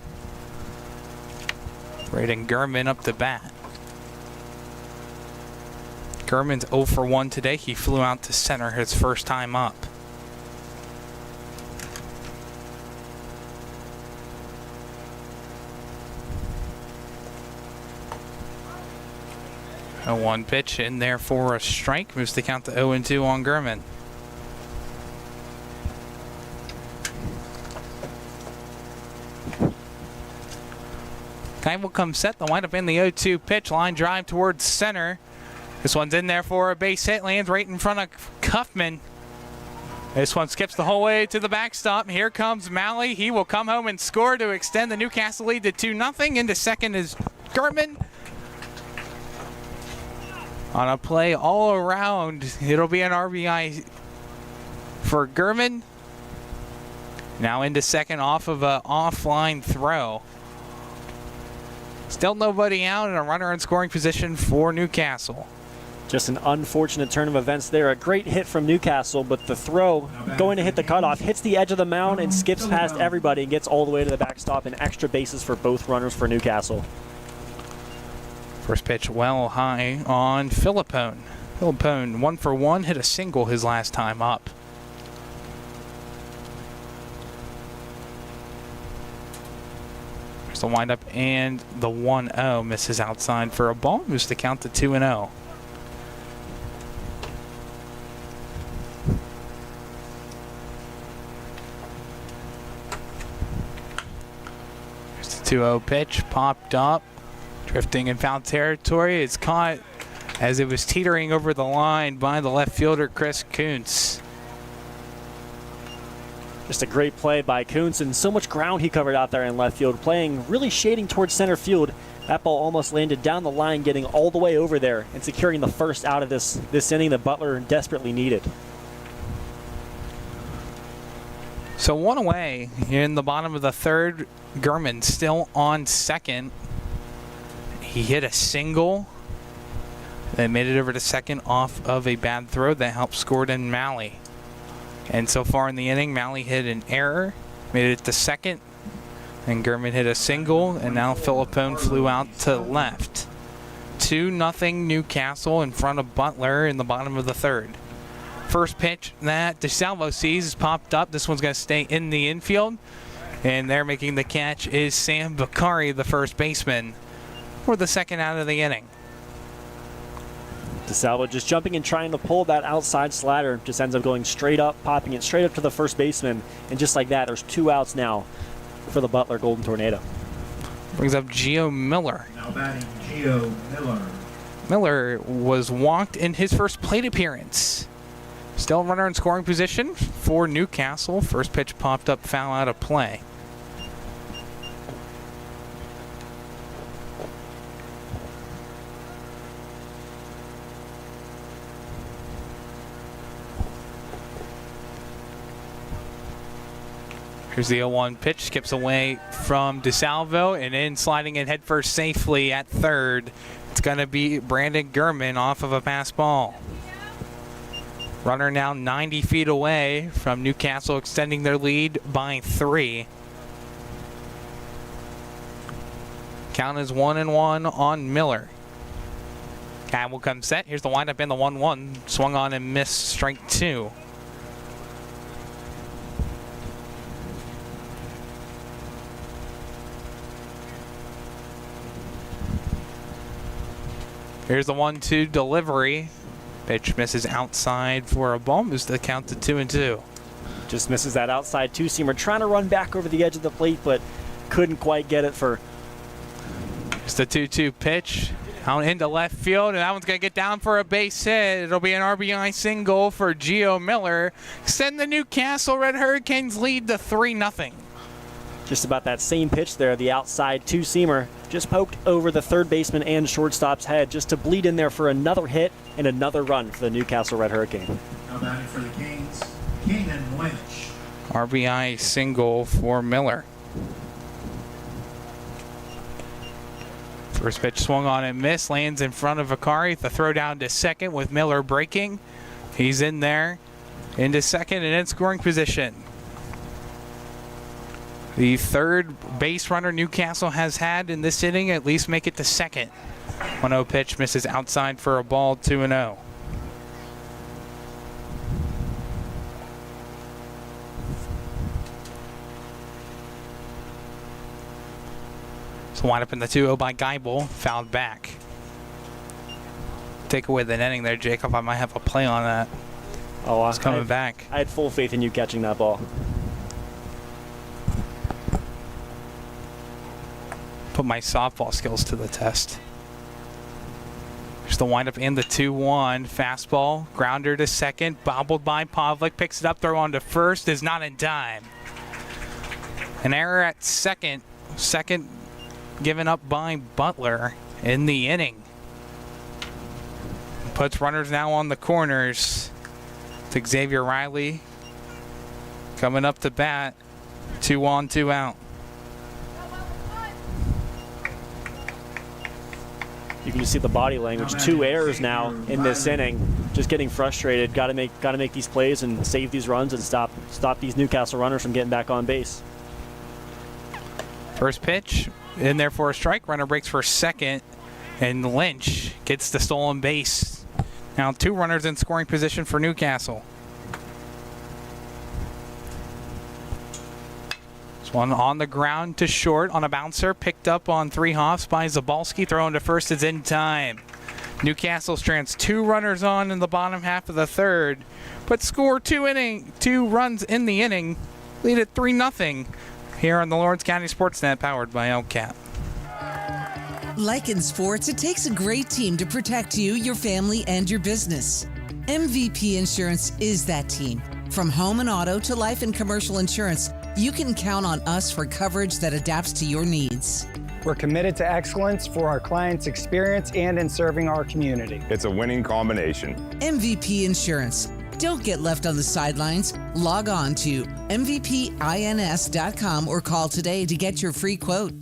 Braden Gurman up to bat. Gurman's 0 for 1 today. He flew out to center his first time up. A 1 pitch in there for a strike. Moves the count to 0-2 on Gurman. Guy will come set. The windup in the 0-2 pitch. Line drive towards center. This one's in there for a base hit. Lands right in front of Cuffman. This one skips the whole way to the backstop. Here comes Malley. He will come home and score to extend the Newcastle lead to 2-0. Into second is Gurman. On a play all around, it'll be an RBI for Gurman. Now into second off of an offline throw. Still nobody out and a runner in scoring position for Newcastle. Just an unfortunate turn of events there. A great hit from Newcastle, but the throw going to hit the cutoff, hits the edge of the mound and skips past everybody and gets all the way to the backstop, and extra bases for both runners for Newcastle. First pitch well high on Philippone. Philippone 1 for 1, hit a single his last time up. There's the windup and the 1-0 misses outside for a ball. Moves the count to 2-0. There's the 2-0 pitch, popped up. Drifting in foul territory. It's caught as it was teetering over the line by the left fielder, Chris Kuntz. Just a great play by Kuntz, and so much ground he covered out there in left field, playing really shading towards center field. That ball almost landed down the line, getting all the way over there and securing the first out of this inning that Butler desperately needed. So one away in the bottom of the third. Gurman still on second. He hit a single that made it over to second off of a bad throw that helped score in Malley. And so far in the inning, Malley hit an error, made it to second, and Gurman hit a single, and now Philippone flew out to left. 2-0 Newcastle in front of Butler in the bottom of the third. First pitch that DeSalvo sees is popped up. This one's going to stay in the infield, and there making the catch is Sam Bakari, the first baseman, for the second out of the inning. DeSalvo just jumping and trying to pull that outside slider. Just ends up going straight up, popping it straight up to the first baseman. And just like that, there's 2 outs now for the Butler Golden Tornado. Brings up Gio Miller. Now batting Gio Miller. Miller was walked in his first plate appearance. Still runner in scoring position for Newcastle. First pitch popped up, foul out of play. Here's the 0-1 pitch, skips away from DeSalvo, and in sliding in headfirst safely at third. It's going to be Brandon Gurman off of a pass ball. Runner now 90 feet away from Newcastle, extending their lead by 3. Count is 1-1 on Miller. Guy will come set. Here's the windup in the 1-1. Swung on and missed, strike 2. Here's the 1-2 delivery. Pitch misses outside for a ball. Moves the count to 2-2. Just misses that outside two-seamer. Trying to run back over the edge of the plate, but couldn't quite get it for. It's the 2-2 pitch. Out into left field, and that one's going to get down for a base hit. It'll be an RBI single for Gio Miller. Send the Newcastle Red Hurricanes lead to 3-0. Just about that same pitch there, the outside two-seamer. Just poked over the third baseman and shortstop's head just to bleed in there for another hit and another run for the Newcastle Red Hurricane. Now batting for the Canes, Keenan Lynch. RBI single for Miller. First pitch swung on and missed, lands in front of Akari. The throw down to second with Miller breaking. He's in there, into second and in scoring position. The third base runner Newcastle has had in this inning at least make it to second. 1-0 pitch misses outside for a ball, 2-0. So wind up in the 2-0 by Geibel, fouled back. Take away the netting there, Jacob. I might have a play on that. Oh, it's coming back. I had full faith in you catching that ball. Put my softball skills to the test. Here's the windup in the 2-1. Fastball, grounder to second, bobbled by Pavlik, picks it up, throw on to first, is not in time. An error at second. Second given up by Butler in the inning. Puts runners now on the corners. It's Xavier Riley coming up to bat. 2 on, 2 out. You can just see the body language. 2 errors now in this inning. Just getting frustrated. Got to make these plays and save these runs and stop these Newcastle runners from getting back on base. First pitch in there for a strike. Runner breaks for second, and Lynch gets the stolen base. Now 2 runners in scoring position for Newcastle. One on the ground to short on a bouncer, picked up on 3 hops by Zabalski. Thrown to first is in time. Newcastle strands 2 runners on in the bottom half of the third, but score 2 runs in the inning, lead at 3-0 here on the Lawrence County Sportsnet, powered by LCAP. Like in sports, it takes a great team to protect you, your family, and your business. MVP Insurance is that team. From home and auto to life and commercial insurance, you can count on us for coverage that adapts to your needs. We're committed to excellence for our clients' experience and in serving our community. It's a winning combination. MVP Insurance. Don't get left on the sidelines. Log on to mvpins.com or call today to get your free quote.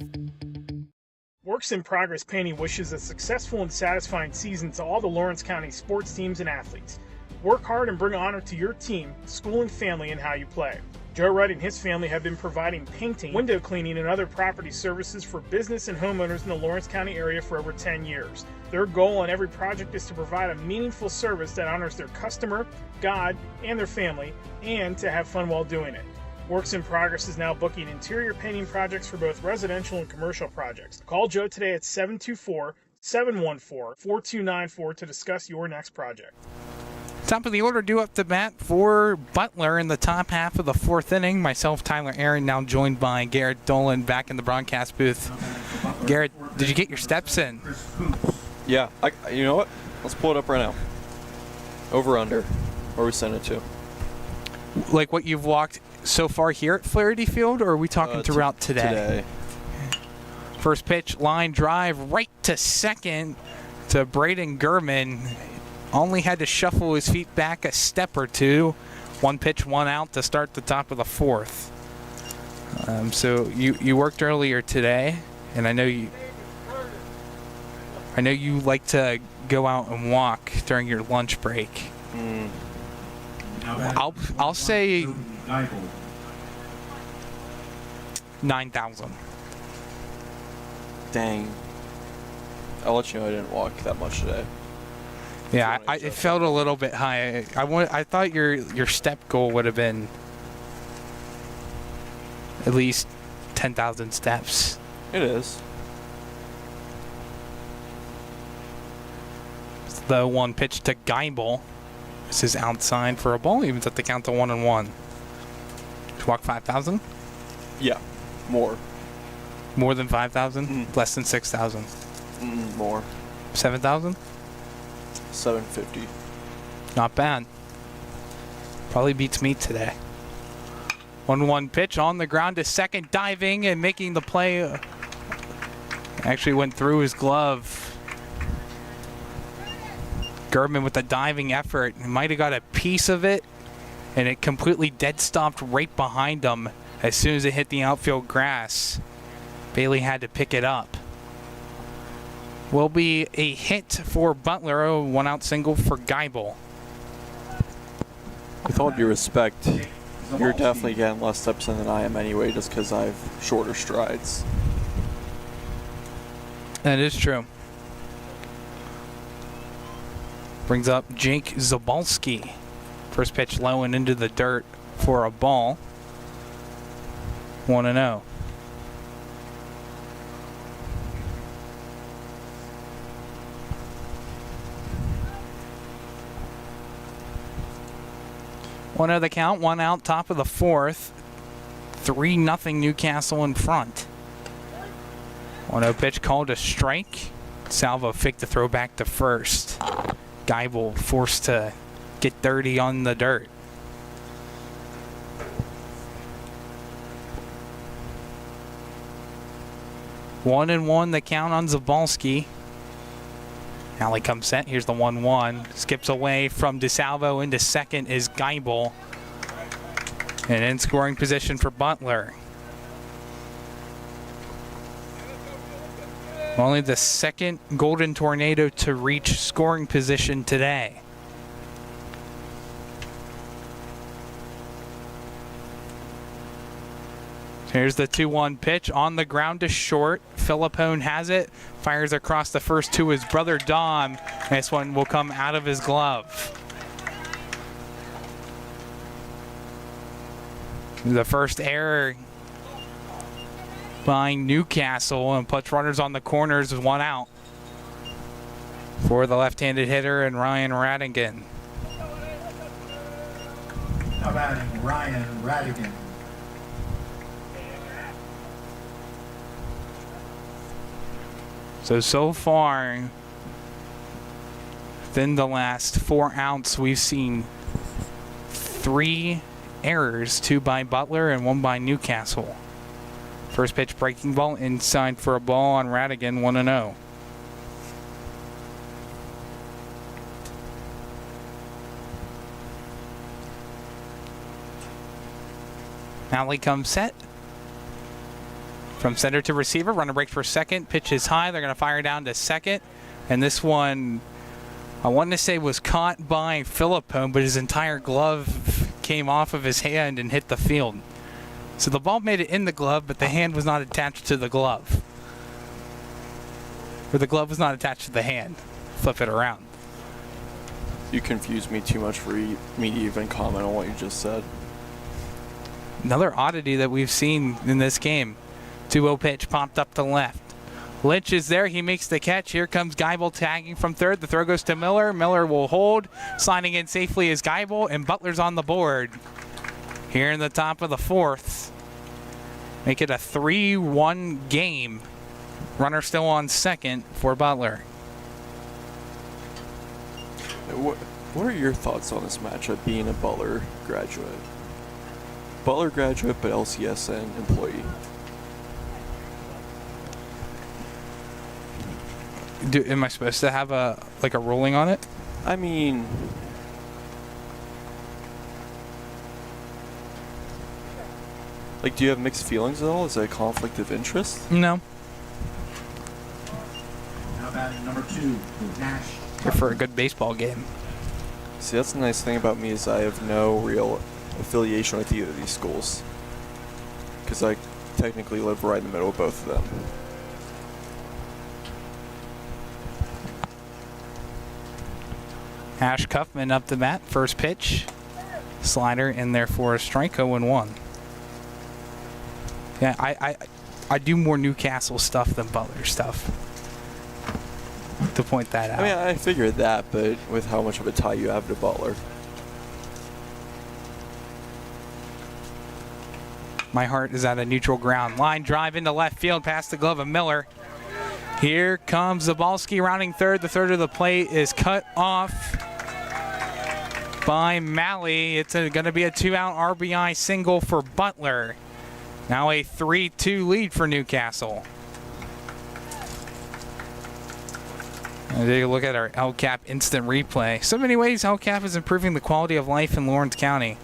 Works in Progress Painting wishes a successful and satisfying season to all the Lawrence County sports teams and athletes. Work hard and bring honor to your team, school, and family in how you play. Joe Wright and his family have been providing painting, window cleaning, and other property services for business and homeowners in the Lawrence County area for over 10 years. Their goal on every project is to provide a meaningful service that honors their customer, God, and their family, and to have fun while doing it. Works in Progress is now booking interior painting projects for both residential and commercial projects. Call Joe today at 724-714-4294 to discuss your next project. Top of the order due up to bat for Butler in the top half of the 4th inning. Myself, Tyler Aaron, now joined by Garrett Dolan back in the broadcast booth. Garrett, did you get your steps in? Yeah, you know what? Let's pull it up right now. Over under, where we send it to. Like what you've walked so far here at Flaherty Field, or are we talking throughout today? First pitch, line drive right to second to Braden Gurman. Only had to shuffle his feet back a step or two. 1 pitch, 1 out to start the top of the 4th. So you worked earlier today, and I know you like to go out and walk during your lunch break. I'll say 9,000. Dang. I'll let you know I didn't walk that much today. Yeah, it felt a little bit high. I thought your step goal would have been at least 10,000 steps. It is. It's the one pitch to Geibel. This is outside for a ball. Evens at the count to 1-1. Did you walk 5,000? Yeah, more. More than 5,000? Less than 6,000? More. 7,000? 750. Not bad. Probably beats me today. 1-1 pitch on the ground to second, diving and making the play. Actually went through his glove. German with the diving effort. He might have got a piece of it, and it completely dead stopped right behind him as soon as it hit the outfield grass. Bailey had to pick it up. Will be a hit for Butler. A 1-out single for Geibel. With all due respect, you're definitely getting less steps in than I am anyway, just because I have shorter strides. That is true. Brings up Jake Zabalski. First pitch low and into the dirt for a ball. 1-0. One of the count, 1 out, top of the fourth. 3-0 Newcastle in front. 1-0 pitch called a strike. Salvo faked the throw back to first. Geibel forced to get dirty on the dirt. One and one, the count on Zabalski. Alley comes set. Here's the 1-1. Skips away from DeSalvo into second is Geibel. And in scoring position for Butler. Only the second Golden Tornado to reach scoring position today. Here's the 2-1 pitch on the ground to short. Philippone has it. Fires across the first to his brother Dom. This one will come out of his glove. The first error by Newcastle and puts runners on the corners with 1 out for the left-handed hitter and Ryan Radigan. Now batting Ryan Radigan. So far, within the last 4 outs, we've seen 3 errors, 2 by Butler and 1 by Newcastle. First pitch breaking ball inside for a ball on Radigan, 1-0. Alley comes set. From center to receiver, runner breaks for second. Pitch is high. They're going to fire down to second. And this one, I wanted to say was caught by Philippone, but his entire glove came off of his hand and hit the field. So the ball made it in the glove, but the hand was not attached to the glove. Or the glove was not attached to the hand. Flip it around. You confused me too much for me to even comment on what you just said. Another oddity that we've seen in this game. 2-0 pitch popped up to left. Lynch is there. He makes the catch. Here comes Geibel tagging from third. The throw goes to Miller. Miller will hold. Sliding in safely is Geibel, and Butler's on the board. Here in the top of the fourth. Make it a 3-1 game. Runner still on second for Butler. What are your thoughts on this matchup being a Butler graduate? Butler graduate, but LCSN employee. Am I supposed to have a ruling on it? I mean, Like, do you have mixed feelings at all? Is there a conflict of interest? No. Now batting number 2, Nash. Here for a good baseball game. See, that's the nice thing about me is I have no real affiliation with either of these schools. Because I technically live right in the middle of both of them. Ash Cuffman up the bat, first pitch. Slider in there for a strike, 0-1. Yeah, I do more Newcastle stuff than Butler stuff. To point that out. I mean, I figured that, but with how much of a tie you have to Butler. My heart is at a neutral ground. Line drive into left field past the glove of Miller. Here comes Zabalski rounding third. The third of the plate is cut off by Malley. It's going to be a 2-out RBI single for Butler. Now a 3-2 lead for Newcastle. And take a look at our LCAP instant replay. So many ways LCAP is improving the quality of life in Lawrence County.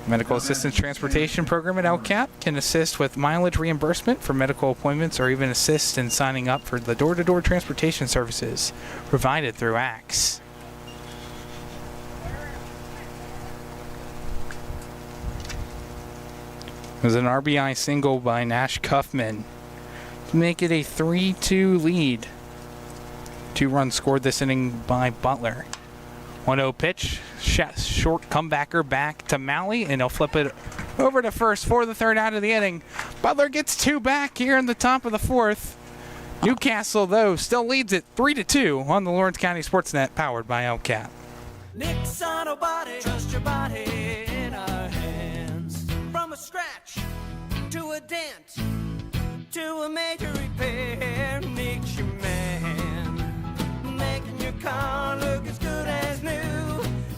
Medical Assistance Transportation Program at LCAP can assist with mileage reimbursement for medical appointments or even assist in signing up for the door-to-door transportation services provided through ACTS. There's an RBI single by Nash Cuffman to make it a 3-2 lead. 2 runs scored this inning by Butler. 1-0 pitch, short comebacker back to Malley, and he'll flip it over to first for the third out of the inning. Butler gets 2 back here in the top of the 4th. Newcastle, though, still leads it 3-2 on the Lawrence County Sportsnet, powered by LCAP. Nick's Auto Body, trust your body in our hands. From a scratch to a dent to a major repair, Nick's your man. Making your car look as good as new.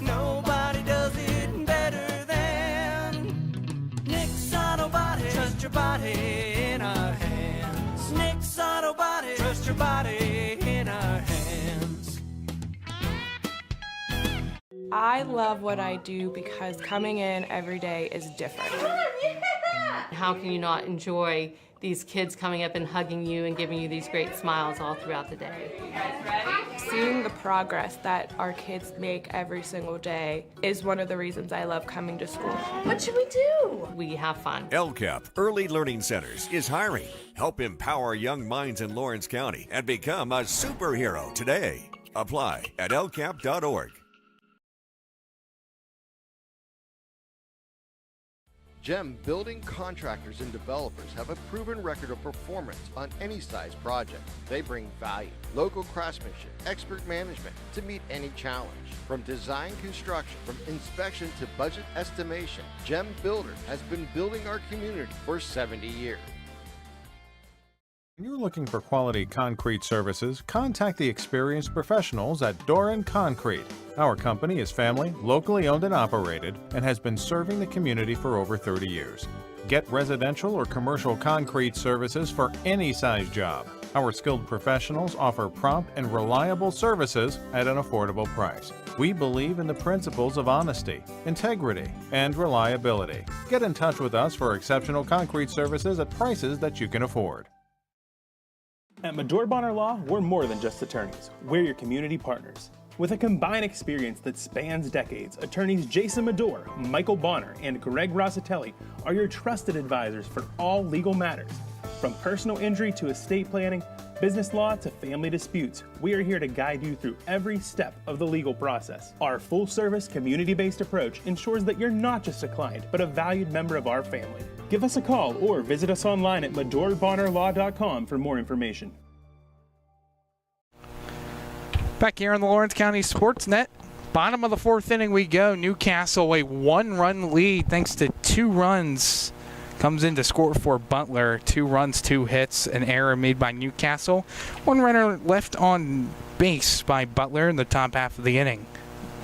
Nobody does it better than Nick's Auto Body. Trust your body in our hands. Nick's Auto Body. Trust your body in our hands. I love what I do because coming in every day is different. How can you not enjoy these kids coming up and hugging you and giving you these great smiles all throughout the day? Seeing the progress that our kids make every single day is one of the reasons I love coming to school. What should we do? We have fun. LCAP Early Learning Centers is hiring. Help empower young minds in Lawrence County and become a superhero today. Apply at lcap.org. GEM building contractors and developers have a proven record of performance on any size project. They bring value, local craftsmanship, expert management to meet any challenge. From design construction, from inspection to budget estimation, GEM Builder has been building our community for 70 years. When you're looking for quality concrete services, contact the experienced professionals at Doran Concrete. Our company is family, locally owned and operated, and has been serving the community for over 30 years. Get residential or commercial concrete services for any size job. Our skilled professionals offer prompt and reliable services at an affordable price. We believe in the principles of honesty, integrity, and reliability. Get in touch with us for exceptional concrete services at prices that you can afford. At Medore Bonner Law, we're more than just attorneys. We're your community partners. With a combined experience that spans decades, attorneys Jason Medore, Michael Bonner, and Greg Rossitelli are your trusted advisors for all legal matters. From personal injury to estate planning, business law to family disputes, we are here to guide you through every step of the legal process. Our full-service, community-based approach ensures that you're not just a client, but a valued member of our family. Give us a call or visit us online at MedoreBonnerLaw.com for more information. Back here on the Lawrence County Sportsnet, bottom of the 4th inning we go. Newcastle a 1-run lead thanks to 2 runs. Comes in to score for Butler. 2 runs, 2 hits, an error made by Newcastle. 1 runner left on base by Butler in the top half of the inning.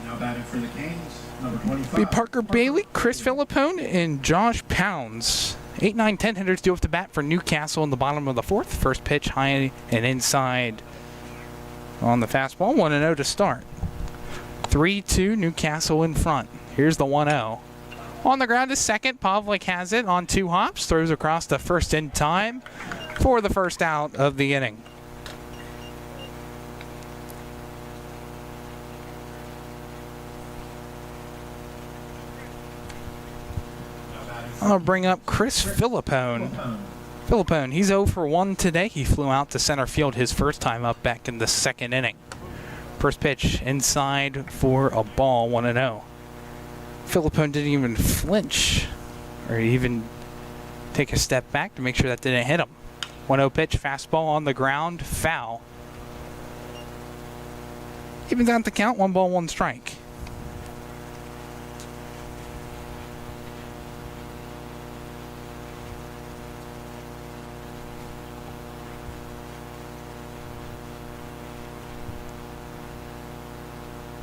Now batting for the Canes, number 25. Be Parker Bailey, Chris Philippone, and Josh Pounds. 8, 9, 10 hitters due off the bat for Newcastle in the bottom of the 4th. First pitch high and inside on the fastball. 1-0 to start. 3-2 Newcastle in front. Here's the 1-0. On the ground to second. Pavlik has it on 2 hops. Throws across the first in time for the first out of the inning. I'll bring up Chris Philippone. Philippone, he's 0 for 1 today. He flew out to center field his first time up back in the second inning. First pitch inside for a ball, 1-0. Philippone didn't even flinch or even take a step back to make sure that didn't hit him. 1-0 pitch, fastball on the ground, foul. Even down the count, 1 ball, 1 strike.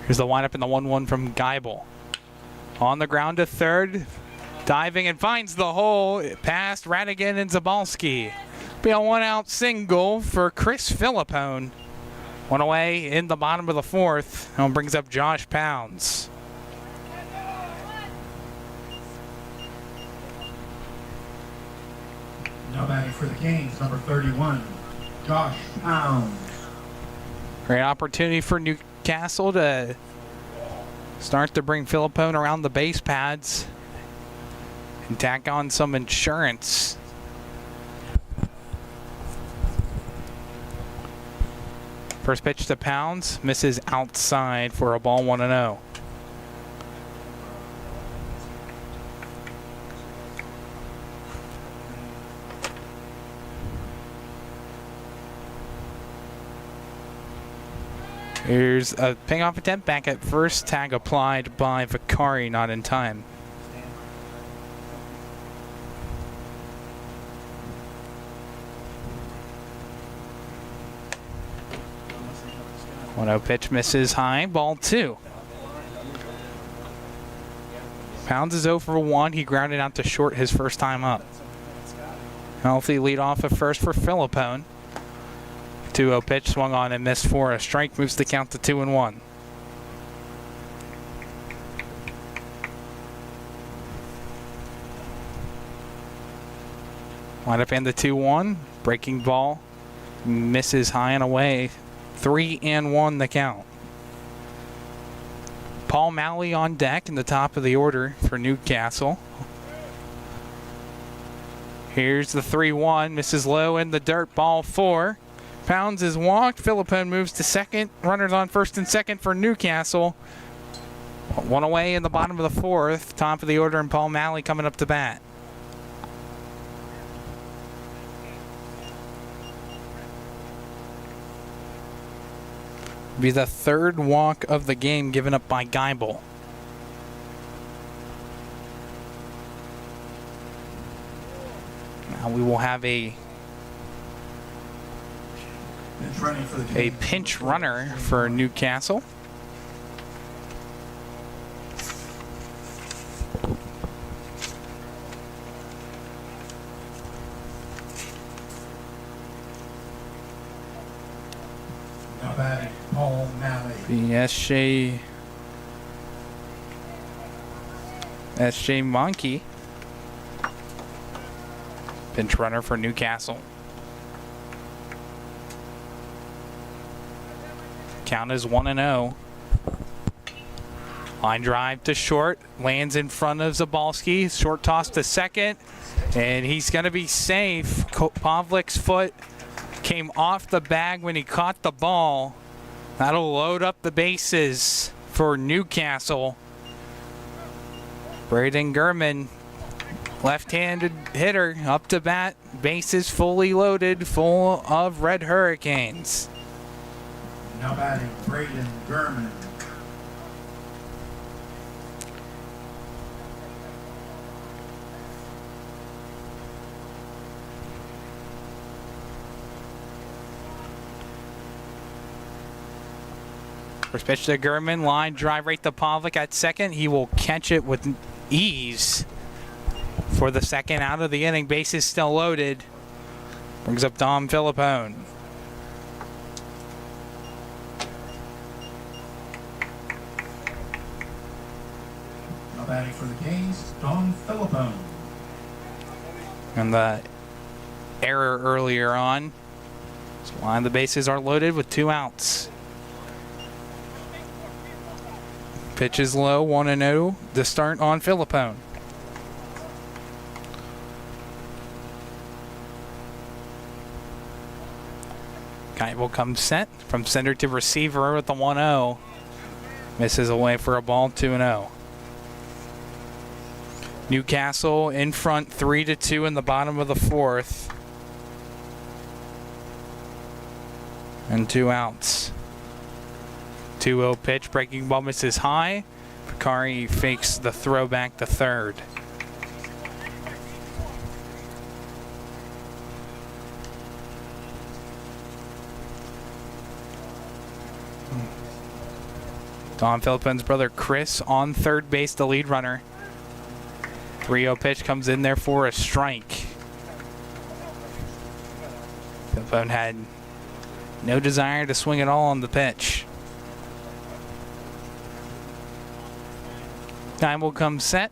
Here's the windup in the 1-1 from Geibel. On the ground to third, diving and finds the hole past Radigan and Zabalski. Be a 1-out single for Chris Philippone. 1 away in the bottom of the 4th. And brings up Josh Pounds. Now batting for the Canes, number 31, Josh Pounds. Great opportunity for Newcastle to start to bring Philippone around the base pads and tack on some insurance. First pitch to Pounds, misses outside for a ball, 1-0. Here's a ping-off attempt back at first. Tag applied by Vicari, not in time. One-0 pitch misses high. Ball 2. Pounds is 0 for 1. He grounded out to short his first time up. Healthy lead off at first for Philippone. 2-0 pitch, swung on and missed for a strike, moves the count to 2-1. Wind up in the 2-1, breaking ball, misses high and away, 3-1 the count. Paul Malley on deck in the top of the order for Newcastle. Here's the 3-1, misses low in the dirt, ball 4. Pounds is walked. Philippone moves to second. Runners on first and second for Newcastle. 1 away in the bottom of the 4th. Top of the order, and Paul Malley coming up to bat. Be the 3rd walk of the game given up by Geibel. Now we will have a pinch runner for Newcastle. Now batting, Paul Malley. The SJ Monkey. Pinch runner for Newcastle. Count is 1-0. Line drive to short, lands in front of Zabalski. Short toss to second, and he's going to be safe. Pavlik's foot came off the bag when he caught the ball. That'll load up the bases for Newcastle. Braden Gurman, left-handed hitter, up to bat. Bases fully loaded, full of Red Hurricanes. Now batting, Braden Gurman. First pitch to Gurman, line drive right to Pavlik at second. He will catch it with ease for the second out of the inning. Bases still loaded. Brings up Dom Philippone. batting for the Canes, Dom Philippone. And the error earlier on. So why the bases are loaded with 2 outs. Pitch is low, 1-0 to start on Philippone. Guy will come set from center to receiver with the 1-0. Misses away for a ball, 2-0. Newcastle in front, 3-2 in the bottom of the 4th. And 2 outs. 2-0 pitch, breaking ball misses high. Bakari fakes the throw back to third. Don Philippone's brother Chris on third base, the lead runner. 3-0 pitch comes in there for a strike. Philippone had no desire to swing at all on the pitch. Time will come set.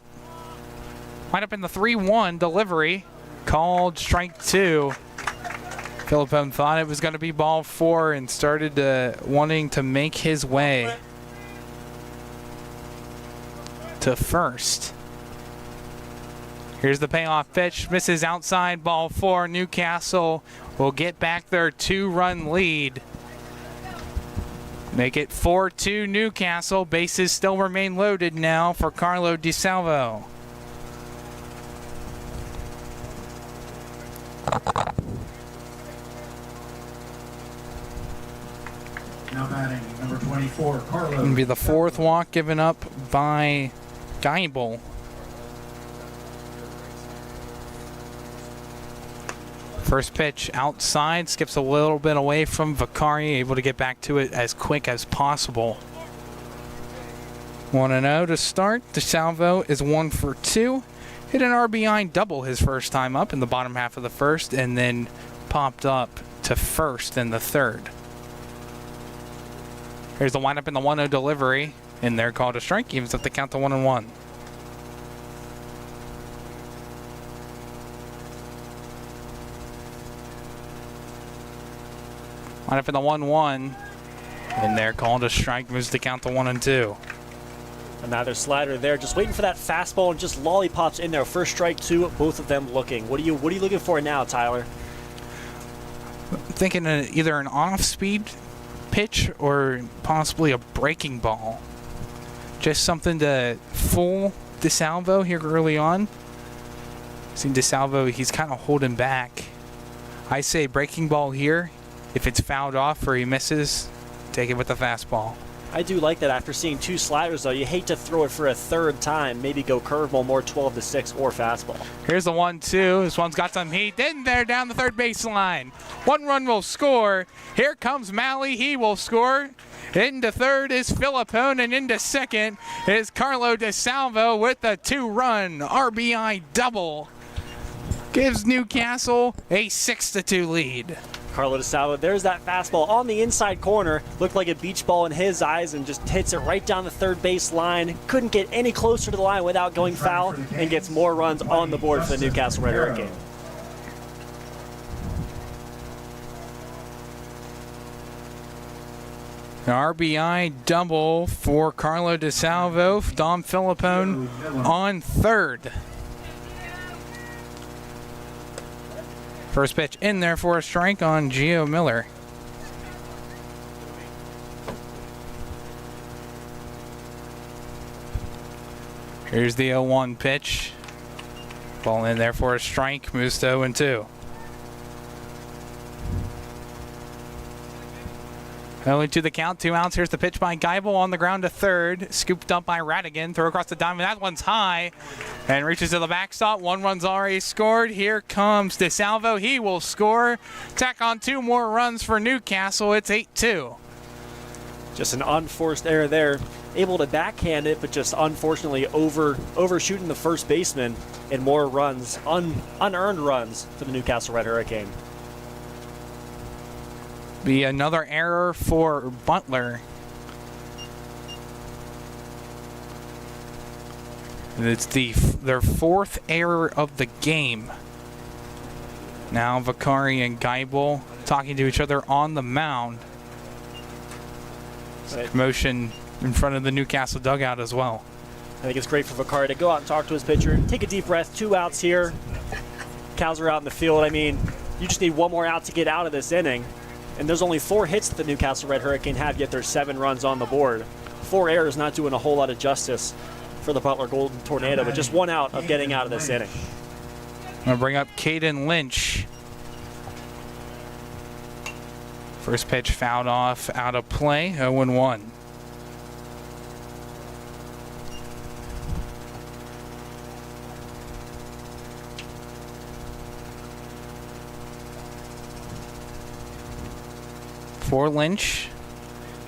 Line up in the 3-1 delivery. Called strike 2. Philippone thought it was going to be ball 4 and started wanting to make his way to first. Here's the payoff pitch. Misses outside, ball 4. Newcastle will get back their 2-run lead. Make it 4-2 Newcastle. Bases still remain loaded now for Carlo DeSalvo. Now batting, number 24, Carlo. It'll be the 4th walk given up by Geibel. First pitch outside, skips a little bit away from Vakari, able to get back to it as quick as possible. 1-0 to start. DeSalvo is 1 for 2. Hit an RBI double his first time up in the bottom half of the 1st, and then popped up to first in the 3rd. Here's the windup in the 1-0 delivery, and they're called a strike, evens up the count to 1-1. Line up in the 1-1, and they're called a strike, moves the count to 1-2. Another slider there, just waiting for that fastball and just lollipops in there. First strike 2, both of them looking. What are you looking for now, Tyler? Thinking either an off-speed pitch or possibly a breaking ball. Just something to fool DeSalvo here early on. See DeSalvo, he's kind of holding back. I say breaking ball here. If it's fouled off or he misses, take it with the fastball. I do like that. After seeing 2 sliders, though, you hate to throw it for a 3rd time. Maybe go curveball, more 12-6 or fastball. Here's the 1-2. This one's got some heat. In there down the third baseline. 1 run will score. Here comes Malley. He will score. Into third is Philippone, and into second is Carlo DeSalvo with a 2-run RBI double. Gives Newcastle a 6-2 lead. Carlo DeSalvo, there's that fastball on the inside corner. Looked like a beach ball in his eyes and just hits it right down the third base line. Couldn't get any closer to the line without going foul, and gets more runs on the board for the Newcastle Red Hurricane. An RBI double for Carlo DeSalvo. Dom Philippone on third. First pitch in there for a strike on Gio Miller. Here's the 0-1 pitch. Ball in there for a strike, moves to 0-2. Only to the count, 2 outs. Here's the pitch by Geibel on the ground to third. Scooped up by Radigan. Throw across the diamond. That one's high and reaches to the backstop. 1 run's already scored. Here comes DeSalvo. He will score. Tack on 2 more runs for Newcastle. It's 8-2. Just an unforced error there. Able to backhand it, but just unfortunately overshooting the first baseman, and more runs, unearned runs for the Newcastle Red Hurricane. Be another error for Butler. And it's their fourth error of the game. Now Vakari and Geibel talking to each other on the mound. Commotion in front of the Newcastle dugout as well. I think it's great for Vakari to go out and talk to his pitcher, take a deep breath, 2 outs here. Cows are out in the field. I mean, you just need one more out to get out of this inning. And there's only 4 hits that the Newcastle Red Hurricane have, yet there's 7 runs on the board. 4 errors not doing a whole lot of justice for the Butler Golden Tornado, but just 1 out of getting out of this inning. I'm going to bring up Caden Lynch. First pitch fouled off, out of play, 0-1. For Lynch,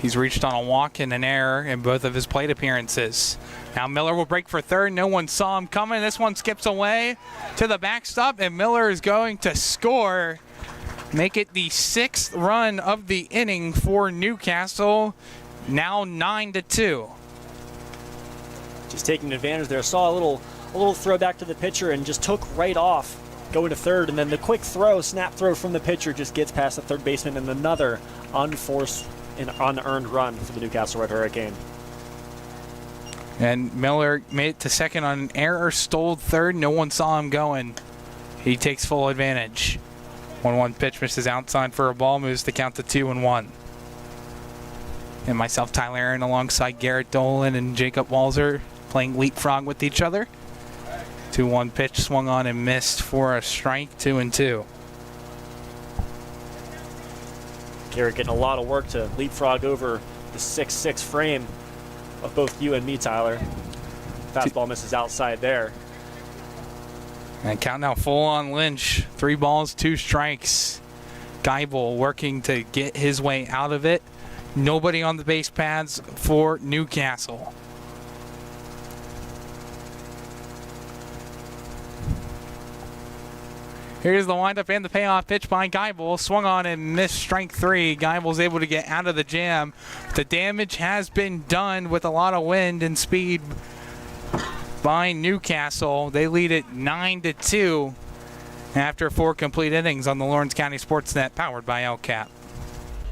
he's reached on a walk and an error in both of his plate appearances. Now Miller will break for third. No one saw him coming. This one skips away to the backstop, and Miller is going to score. Make it the 6th run of the inning for Newcastle. Now 9-2. Just taking advantage there. Saw a little throw back to the pitcher and just took right off, going to third, and then the quick throw, snap throw from the pitcher just gets past the third baseman, and another unforced and unearned run for the Newcastle Red Hurricane. And Miller made it to second on an error, stole third. No one saw him going. He takes full advantage. 1-1 pitch misses outside for a ball, moves the count to 2-1. And myself, Tyler Aaron, alongside Garrett Dolan and Jacob Walzer, playing leapfrog with each other. 2-1 pitch swung on and missed for a strike, 2-2. Garrett getting a lot of work to leapfrog over the 6'6" frame of both you and me, Tyler. Fastball misses outside there. And count now full on Lynch. 3 balls, 2 strikes. Geibel working to get his way out of it. Nobody on the base paths for Newcastle. Here's the windup and the payoff pitch by Geibel. Swung on and missed strike 3. Geibel's able to get out of the jam. The damage has been done with a lot of wind and speed by Newcastle. They lead it 9-2 after 4 complete innings on the Lawrence County Sportsnet, powered by LCAP.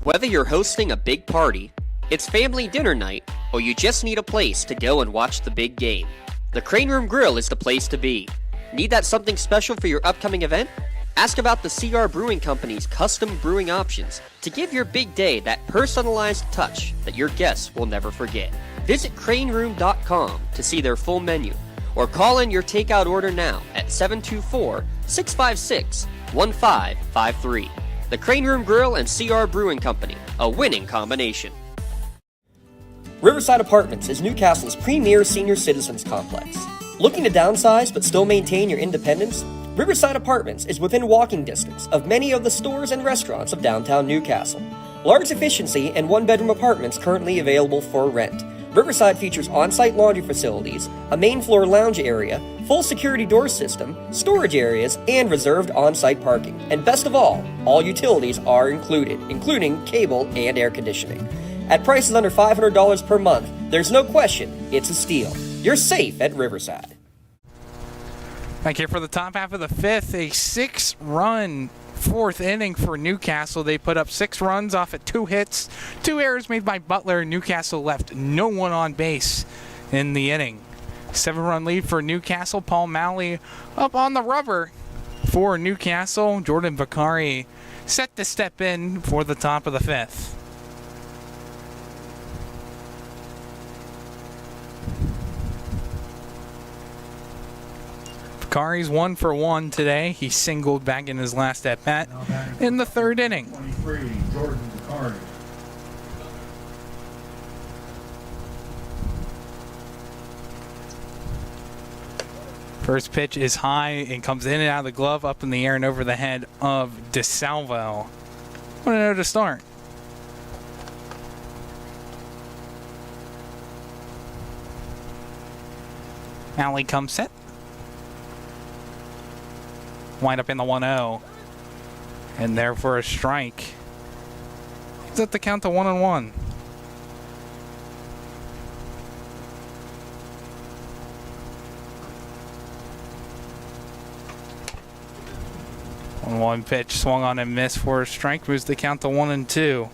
Whether you're hosting a big party, it's family dinner night, or you just need a place to go and watch the big game, the Crane Room Grill is the place to be. Need that something special for your upcoming event? Ask about the CR Brewing Company's custom brewing options to give your big day that personalized touch that your guests will never forget. Visit craneroom.com to see their full menu, or call in your takeout order now at 724-656-1553. The Crane Room Grill and CR Brewing Company, a winning combination. Riverside Apartments is Newcastle's premier senior citizens complex. Looking to downsize but still maintain your independence? Riverside Apartments is within walking distance of many of the stores and restaurants of downtown Newcastle. Large efficiency and 1-bedroom apartments currently available for rent. Riverside features on-site laundry facilities, a main floor lounge area, full security door system, storage areas, and reserved on-site parking. And best of all utilities are included, including cable and air conditioning. At prices under $500 per month, there's no question it's a steal. You're safe at Riverside. Back here for the top half of the 5th, a 6-run 4th inning for Newcastle. They put up 6 runs off at 2 hits, 2 errors made by Butler. Newcastle left no one on base in the inning. 7-run lead for Newcastle. Paul Malley up on the rubber for Newcastle. Jordan Vakari set to step in for the top of the 5th. Vakari's 1 for 1 today. He singled back in his last at-bat in the 3rd inning. 23, Jordan Vakari. First pitch is high and comes in and out of the glove, up in the air and over the head of DeSalvo. 1-0 to start. Alley comes set. Wind up in the 1-0. And there for a strike. He's at the count to 1-1. 1-1 pitch swung on and missed for a strike, moves the count to 1-2.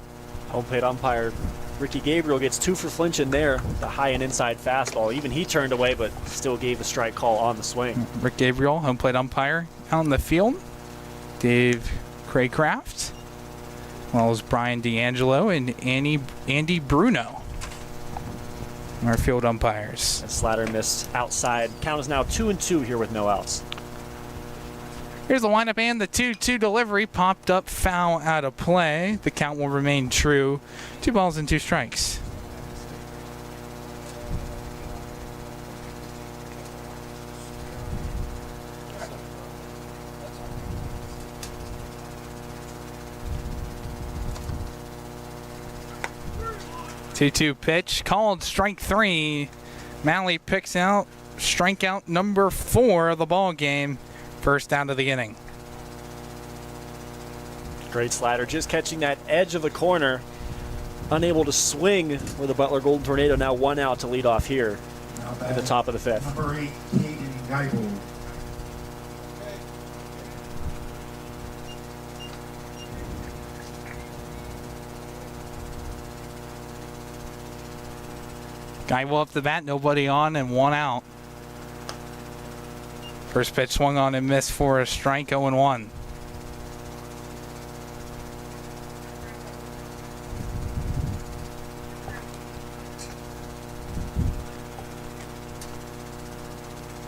Home plate umpire Ricky Gabriel gets 2 for Flinch in there. The high and inside fastball. Even he turned away, but still gave a strike call on the swing. Rick Gabriel, home plate umpire, out in the field. Dave Craycraft, as well as Brian D'Angelo and Andy Bruno, our field umpires. And Slatter missed outside. Count is now 2-2 here with no outs. Here's the windup and the 2-2 delivery. Popped up, foul out of play. The count will remain true. 2 balls and 2 strikes. Two pitch called strike 3. Malley picks out strikeout number 4 of the ball game. First out of the inning. Great slider, just catching that edge of the corner. Unable to swing for the Butler Golden Tornado. Now 1 out to lead off here at the top of the 5th. Number 8, Keegan Geibel. Geibel up the bat, nobody on, and 1 out. First pitch swung on and missed for a strike, 0-1.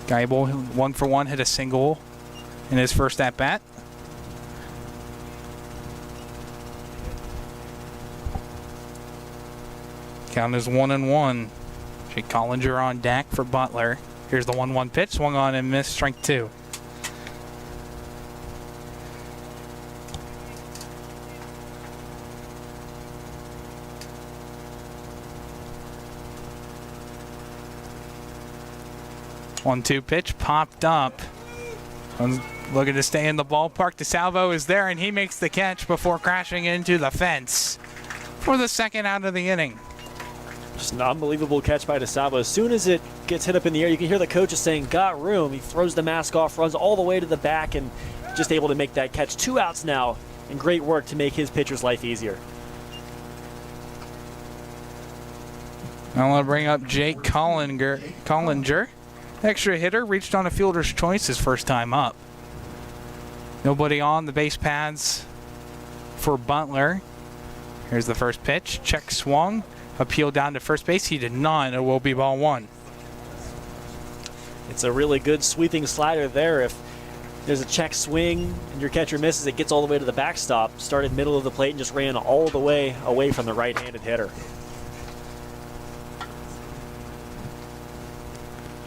Geibel 1 for 1, hit a single in his first at bat. Count is 1-1. Jake Collinger on deck for Butler. Here's the 1-1 pitch, swung on and missed, strike 2. One-two pitch popped up. Looking to stay in the ballpark. DeSalvo is there and he makes the catch before crashing into the fence for the second out of the inning. Just an unbelievable catch by DeSalvo. As soon as it gets hit up in the air, you can hear the coaches saying, got room. He throws the mask off, runs all the way to the back, and just able to make that catch. 2 outs now, and great work to make his pitcher's life easier. I want to bring up Jake Collinger. Extra hitter, reached on a fielder's choice his first time up. Nobody on the base paths for Butler. Here's the first pitch. Check swung. Appeal down to first base. He did not. It will be ball 1. It's a really good sweeping slider there. If there's a check swing and your catcher misses, it gets all the way to the backstop. Started middle of the plate and just ran all the way away from the right-handed hitter.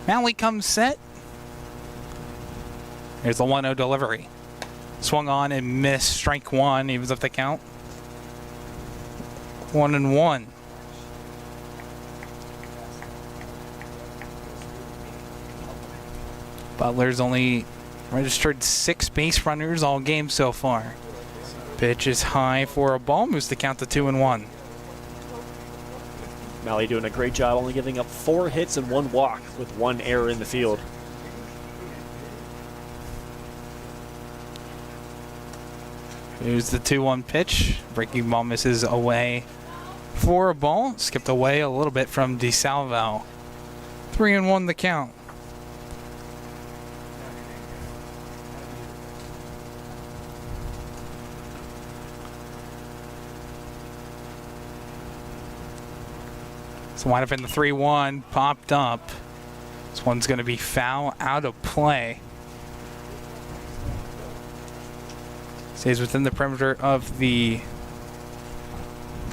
Malley comes set. Here's the 1-0 delivery. Swung on and missed, strike 1. Evens up the count. 1-1. Butler's only registered 6 base runners all game so far. Pitch is high for a ball, moves the count to 2-1. Malley doing a great job, only giving up 4 hits and 1 walk with 1 error in the field. Here's the 2-1 pitch. Breaking ball misses away for a ball. Skipped away a little bit from DeSalvo. 3-1 the count. So wind up in the 3-1, popped up. This one's going to be foul out of play. Stays within the perimeter of the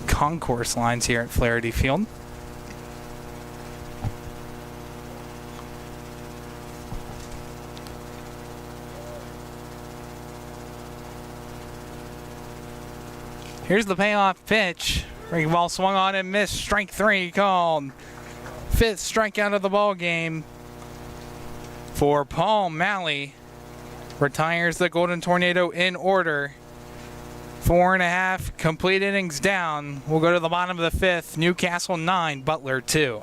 concourse lines here at Flaherty Field. Here's the payoff pitch. Breaking ball swung on and missed. Strike 3 called. 5th strikeout of the ball game for Paul Malley. Retires the Golden Tornado in order. 4.5 complete innings down. We'll go to the bottom of the 5th. Newcastle 9, Butler 2.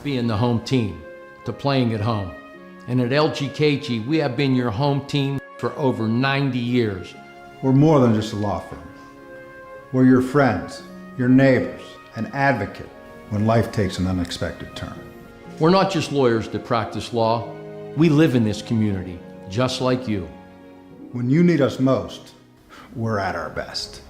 Being the home team to playing at home. And at LGKG, we have been your home team for over 90 years. We're more than just a law firm. We're your friends, your neighbors, an advocate when life takes an unexpected turn. We're not just lawyers that practice law. We live in this community, just like you. When you need us most, we're at our best.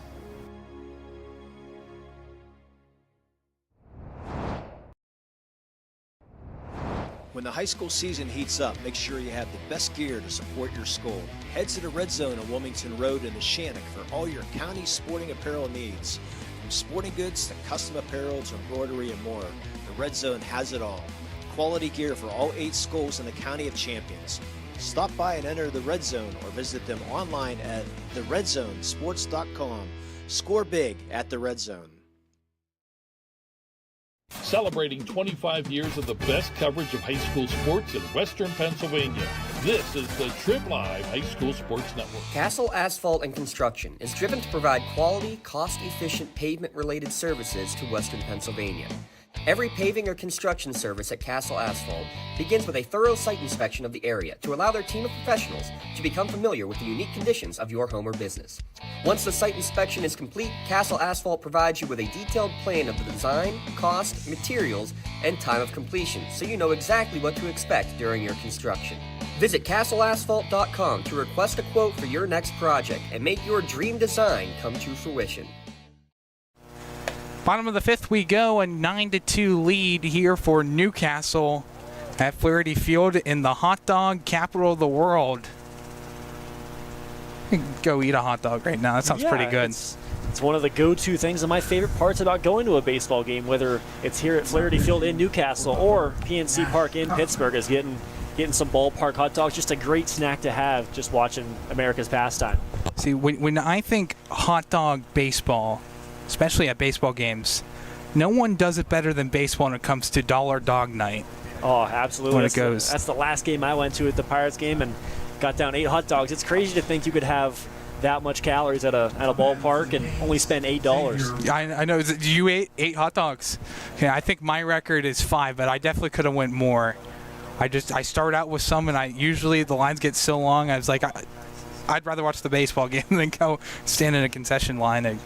When the high school season heats up, make sure you have the best gear to support your school. Head to the Red Zone on Wilmington Road in the Shannock for all your county sporting apparel needs. From sporting goods to custom apparel to embroidery and more, the Red Zone has it all. Quality gear for all 8 schools in the County of Champions. Stop by and enter the Red Zone or visit them online at theredzonesports.com. Score big at the Red Zone. Celebrating 25 years of the best coverage of high school sports in Western Pennsylvania. This is the Trib Live High School Sports Network. Castle Asphalt and Construction is driven to provide quality, cost-efficient pavement-related services to Western Pennsylvania. Every paving or construction service at Castle Asphalt begins with a thorough site inspection of the area to allow their team of professionals to become familiar with the unique conditions of your home or business. Once the site inspection is complete, Castle Asphalt provides you with a detailed plan of the design, cost, materials, and time of completion, so you know exactly what to expect during your construction. Visit castleasphalt.com to request a quote for your next project and make your dream design come to fruition. Bottom of the 5th we go, a 9-2 lead here for Newcastle at Flaherty Field in the hot dog capital of the world. Go eat a hot dog right now. That sounds pretty good. It's one of the go-to things and my favorite parts about going to a baseball game, whether it's here at Flaherty Field in Newcastle or PNC Park in Pittsburgh, is getting some ballpark hot dogs. Just a great snack to have just watching America's pastime. See, when I think hot dog baseball, especially at baseball games, no one does it better than baseball when it comes to Dollar Dog Night. Oh, absolutely. When it goes. That's the last game I went to at the Pirates game and got down 8 hot dogs. It's crazy to think you could have that much calories at a ballpark and only spend $8. I know. You ate 8 hot dogs. Okay, I think my record is 5, but I definitely could have went more. I start out with some, and usually the lines get so long. I was like, I'd rather watch the baseball game than go stand in a concession line and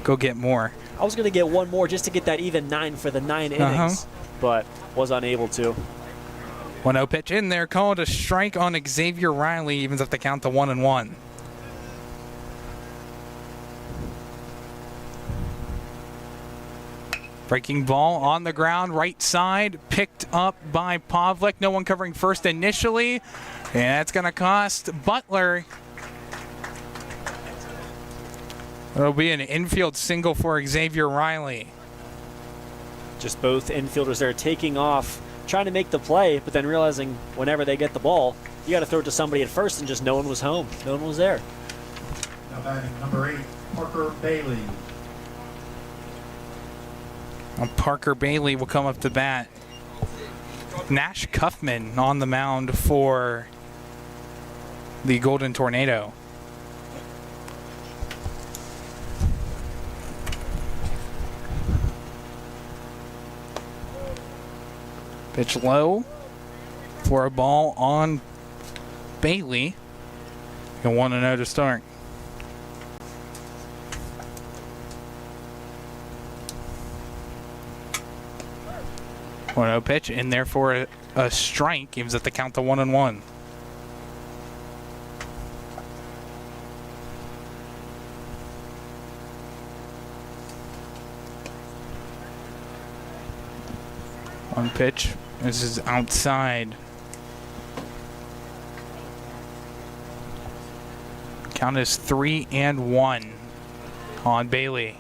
go get more. I was going to get one more just to get that even 9 for the 9 innings, but was unable to. 1-0 pitch in there, called a strike on Xavier Riley, evens up the count to 1-1. Breaking ball on the ground, right side, picked up by Pavlik. No one covering first initially, and that's going to cost Butler. It'll be an infield single for Xavier Riley. Just both infielders there taking off, trying to make the play, but then realizing whenever they get the ball, you got to throw it to somebody at first, and just no one was home. No one was there. Now batting number 8, Parker Bailey. Parker Bailey will come up to bat. Nash Cuffman on the mound for the Golden Tornado. Pitch low for a ball on Bailey. And 1-0 to start. No pitch in there for a strike. Gives it the count to 1-1. One pitch. This is outside. Count is 3-1 on Bailey.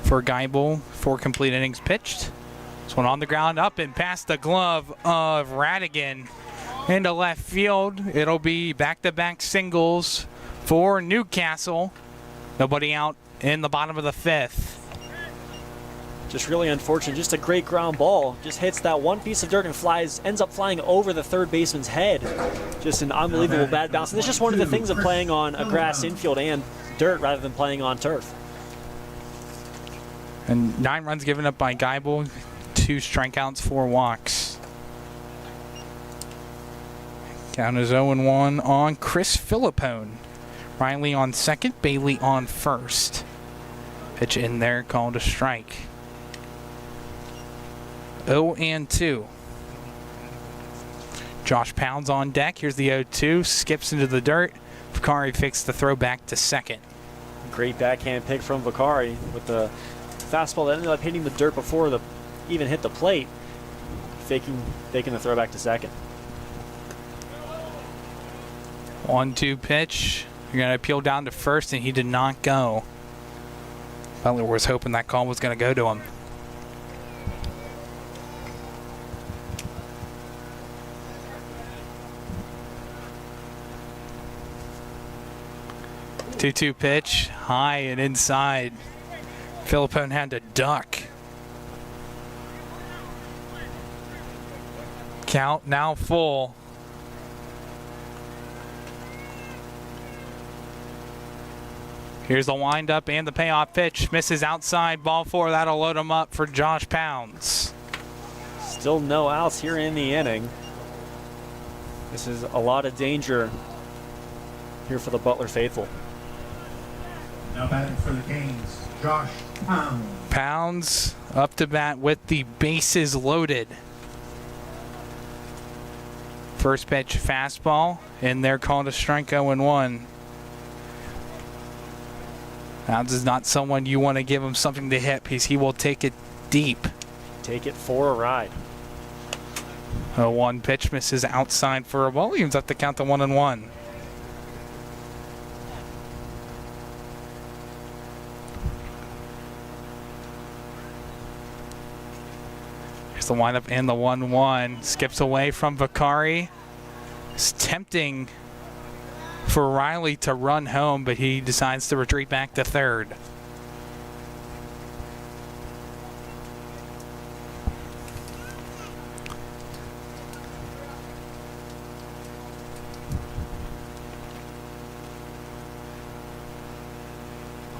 For Geibel, 4 complete innings pitched. This one on the ground, up and past the glove of Radigan into left field. It'll be back-to-back singles for Newcastle. Nobody out in the bottom of the 5th. Just really unfortunate. Just a great ground ball. Just hits that one piece of dirt and ends up flying over the third baseman's head. Just an unbelievable bad bounce. And it's just one of the things of playing on a grass infield and dirt rather than playing on turf. And 9 runs given up by Geibel, 2 strikeouts, 4 walks. Count is 0-1 on Chris Philippone. Riley on second, Bailey on first. Pitch in there, called a strike. 0-2. Josh Pounds on deck. Here's the 0-2. Skips into the dirt. Vicari fakes the throw back to second. Great backhand pick from Vicari with the fastball that ended up hitting the dirt before the even hit the plate. Faking the throw back to second. 1-2 pitch. You're going to appeal down to first, and he did not go. Butler was hoping that call was going to go to him. Two-two pitch, high and inside. Philippone had to duck. Count now full. Here's the windup and the payoff pitch. Misses outside, ball 4. That'll load him up for Josh Pounds. Still no outs here in the inning. This is a lot of danger here for the Butler faithful. Now batting for the Canes, Josh Pounds. Pounds up to bat with the bases loaded. First pitch fastball, and they're called a strike 0-1. Pounds is not someone you want to give him something to hit because he will take it deep. Take it for a ride. 0-1 pitch misses outside for a ball. Evens up the count to 1-1. Here's the windup and the 1-1. Skips away from Vicari. It's tempting for Riley to run home, but he decides to retreat back to third.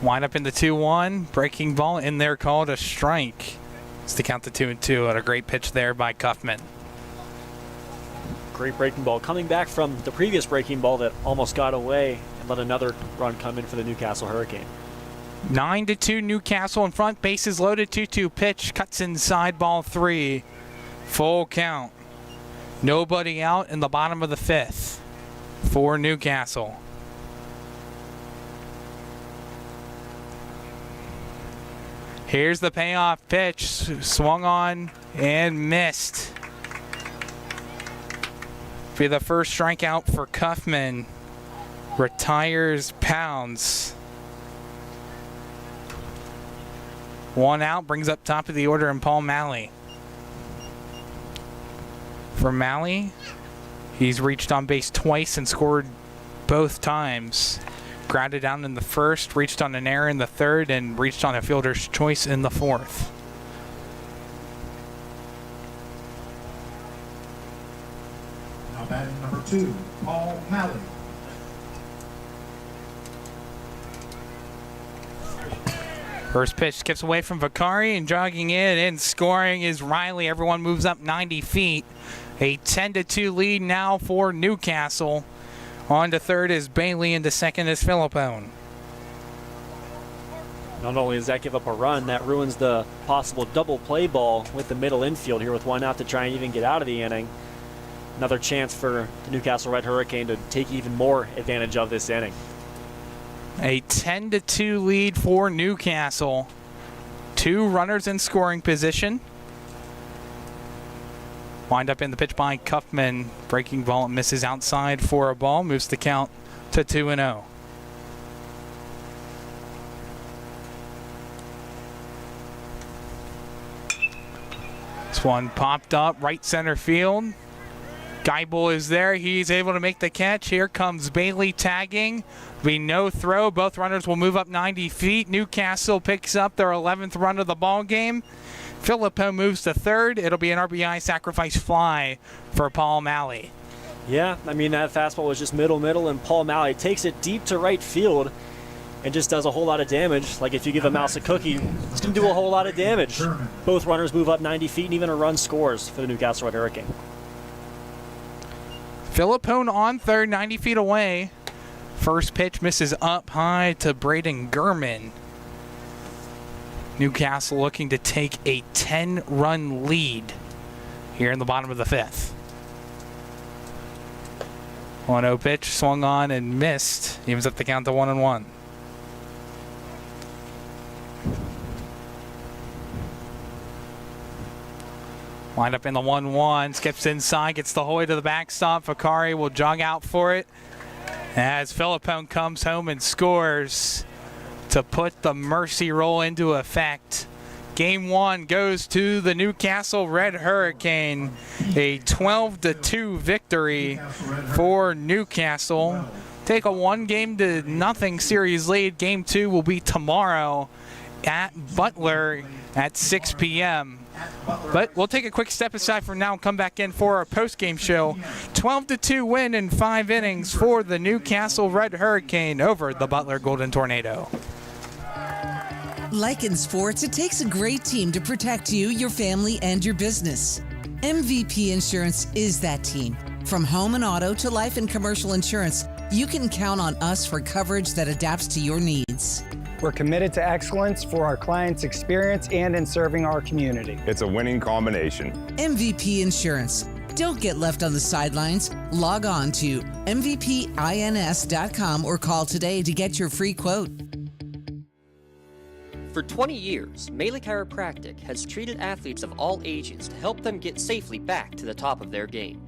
Wind up in the 2-1. Breaking ball in there, called a strike. It's to count the 2-2 and a great pitch there by Kaufman. Great breaking ball. Coming back from the previous breaking ball that almost got away and let another run come in for the Newcastle Hurricane. 9-2 Newcastle in front. Bases loaded. 2-2 pitch. Cuts inside, ball 3. Full count. Nobody out in the bottom of the 5th for Newcastle. Here's the payoff pitch. Swung on and missed. Be the first strikeout for Kaufman. Retires Pounds. 1 out, brings up top of the order in Paul Malley. For Malley, he's reached on base twice and scored both times. Grounded down in the first, reached on an error in the third, and reached on a fielder's choice in the 4th. Now batting number 2, Paul Malley. First pitch skips away from Vicari, and jogging in and scoring is Riley. Everyone moves up 90 feet. A 10-2 lead now for Newcastle. On to third is Bailey, and to second is Philippone. Not only does that give up a run, that ruins the possible double play ball with the middle infield here with 1 out to try and even get out of the inning. Another chance for the Newcastle Red Hurricane to take even more advantage of this inning. A 10-2 lead for Newcastle. 2 runners in scoring position. Wind up in the pitch by Kaufman. Breaking ball misses outside for a ball. Moves the count to 2-0. This one popped up right center field. Geibel is there. He's able to make the catch. Here comes Bailey tagging. Be no throw. Both runners will move up 90 feet. Newcastle picks up their 11th run of the ball game. Philippone moves to third. It'll be an RBI sacrifice fly for Paul Malley. Yeah, I mean, that fastball was just middle, and Paul Malley takes it deep to right field. and just does a whole lot of damage. Like if you give a mouse a cookie, it's going to do a whole lot of damage. Both runners move up 90 feet, and even a run scores for the Newcastle Red Hurricane. Philippone on third, 90 feet away. First pitch misses up high to Braden Gurman. Newcastle looking to take a 10-run lead here in the bottom of the fifth. 1-0 pitch, swung on and missed. Evens up the count to 1-1. Wind up in the 1-1, skips inside, gets the Hoy to the backstop. Fakari will jog out for it as Philippone comes home and scores to put the mercy roll into effect. Game 1 goes to the Newcastle Red Hurricane. A 12-2 victory for Newcastle. Take a 1-0 series lead. Game 2 will be tomorrow at Butler at 6 p.m. But we'll take a quick step aside for now and come back in for our post-game show. 12-2 win in 5 innings for the Newcastle Red Hurricane over the Butler Golden Tornado. Like in sports, it takes a great team to protect you, your family, and your business. MVP Insurance is that team. From home and auto to life and commercial insurance, you can count on us for coverage that adapts to your needs. We're committed to excellence for our clients' experience and in serving our community. It's a winning combination. MVP Insurance. Don't get left on the sidelines. Log on to mvpins.com or call today to get your free quote. For 20 years, Melee Chiropractic has treated athletes of all ages to help them get safely back to the top of their game.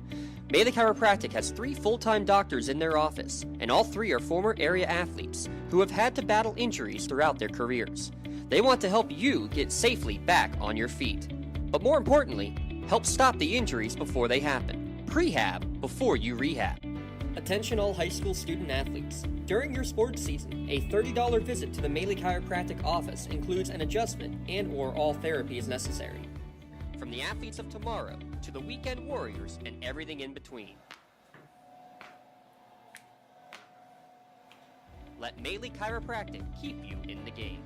Melee Chiropractic has 3 full-time doctors in their office, and all 3 are former area athletes who have had to battle injuries throughout their careers. They want to help you get safely back on your feet. But more importantly, help stop the injuries before they happen. Prehab before you rehab. Attention all high school student athletes. During your sports season, a $30 visit to the Melee Chiropractic office includes an adjustment and/or all therapy is necessary. From the athletes of tomorrow to the weekend warriors and everything in between. Let Melee Chiropractic keep you in the game.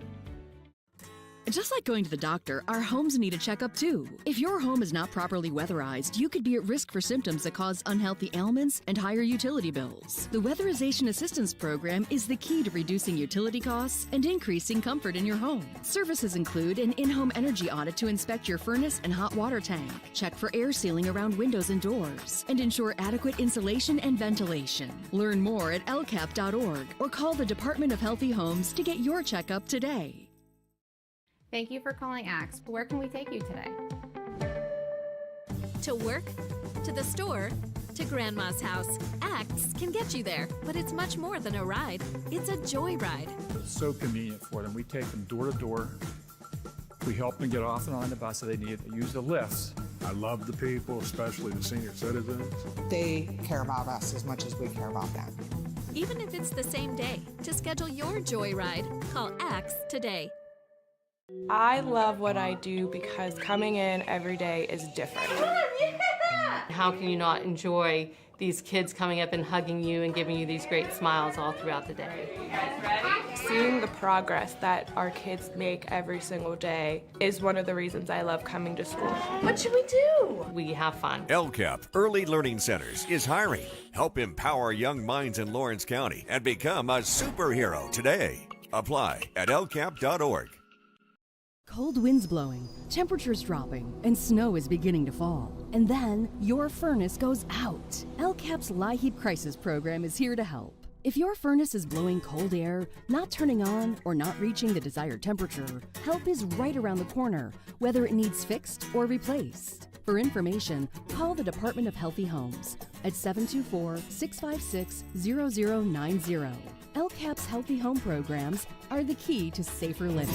Just like going to the doctor, our homes need a checkup too. If your home is not properly weatherized, you could be at risk for symptoms that cause unhealthy ailments and higher utility bills. The Weatherization Assistance Program is the key to reducing utility costs and increasing comfort in your home. Services include an in-home energy audit to inspect your furnace and hot water tank, check for air sealing around windows and doors, and ensure adequate insulation and ventilation. Learn more at lcap.org or call the Department of Healthy Homes to get your checkup today. Thank you for calling Axe. Where can we take you today? To work, to the store, to Grandma's house. Axe can get you there, but it's much more than a ride. It's a joyride. It's so convenient for them. We take them door to door. We help them get off and on the bus if they need it. They use the lifts. I love the people, especially the senior citizens. They care about us as much as we care about them. Even if it's the same day, to schedule your joyride, call Axe today. I love what I do because coming in every day is different. How can you not enjoy these kids coming up and hugging you and giving you these great smiles all throughout the day? You guys ready? Seeing the progress that our kids make every single day is one of the reasons I love coming to school. What should we do? We have fun. LCAP Early Learning Centers is hiring. Help empower young minds in Lawrence County and become a superhero today. Apply at lcap.org. Cold winds blowing, temperatures dropping, and snow is beginning to fall. And then your furnace goes out. LCAP's LIHEAP Crisis Program is here to help. If your furnace is blowing cold air, not turning on, or not reaching the desired temperature, help is right around the corner, whether it needs fixed or replaced. For information, call the Department of Healthy Homes at 724-656-0090. LCAP's Healthy Home programs are the key to safer living.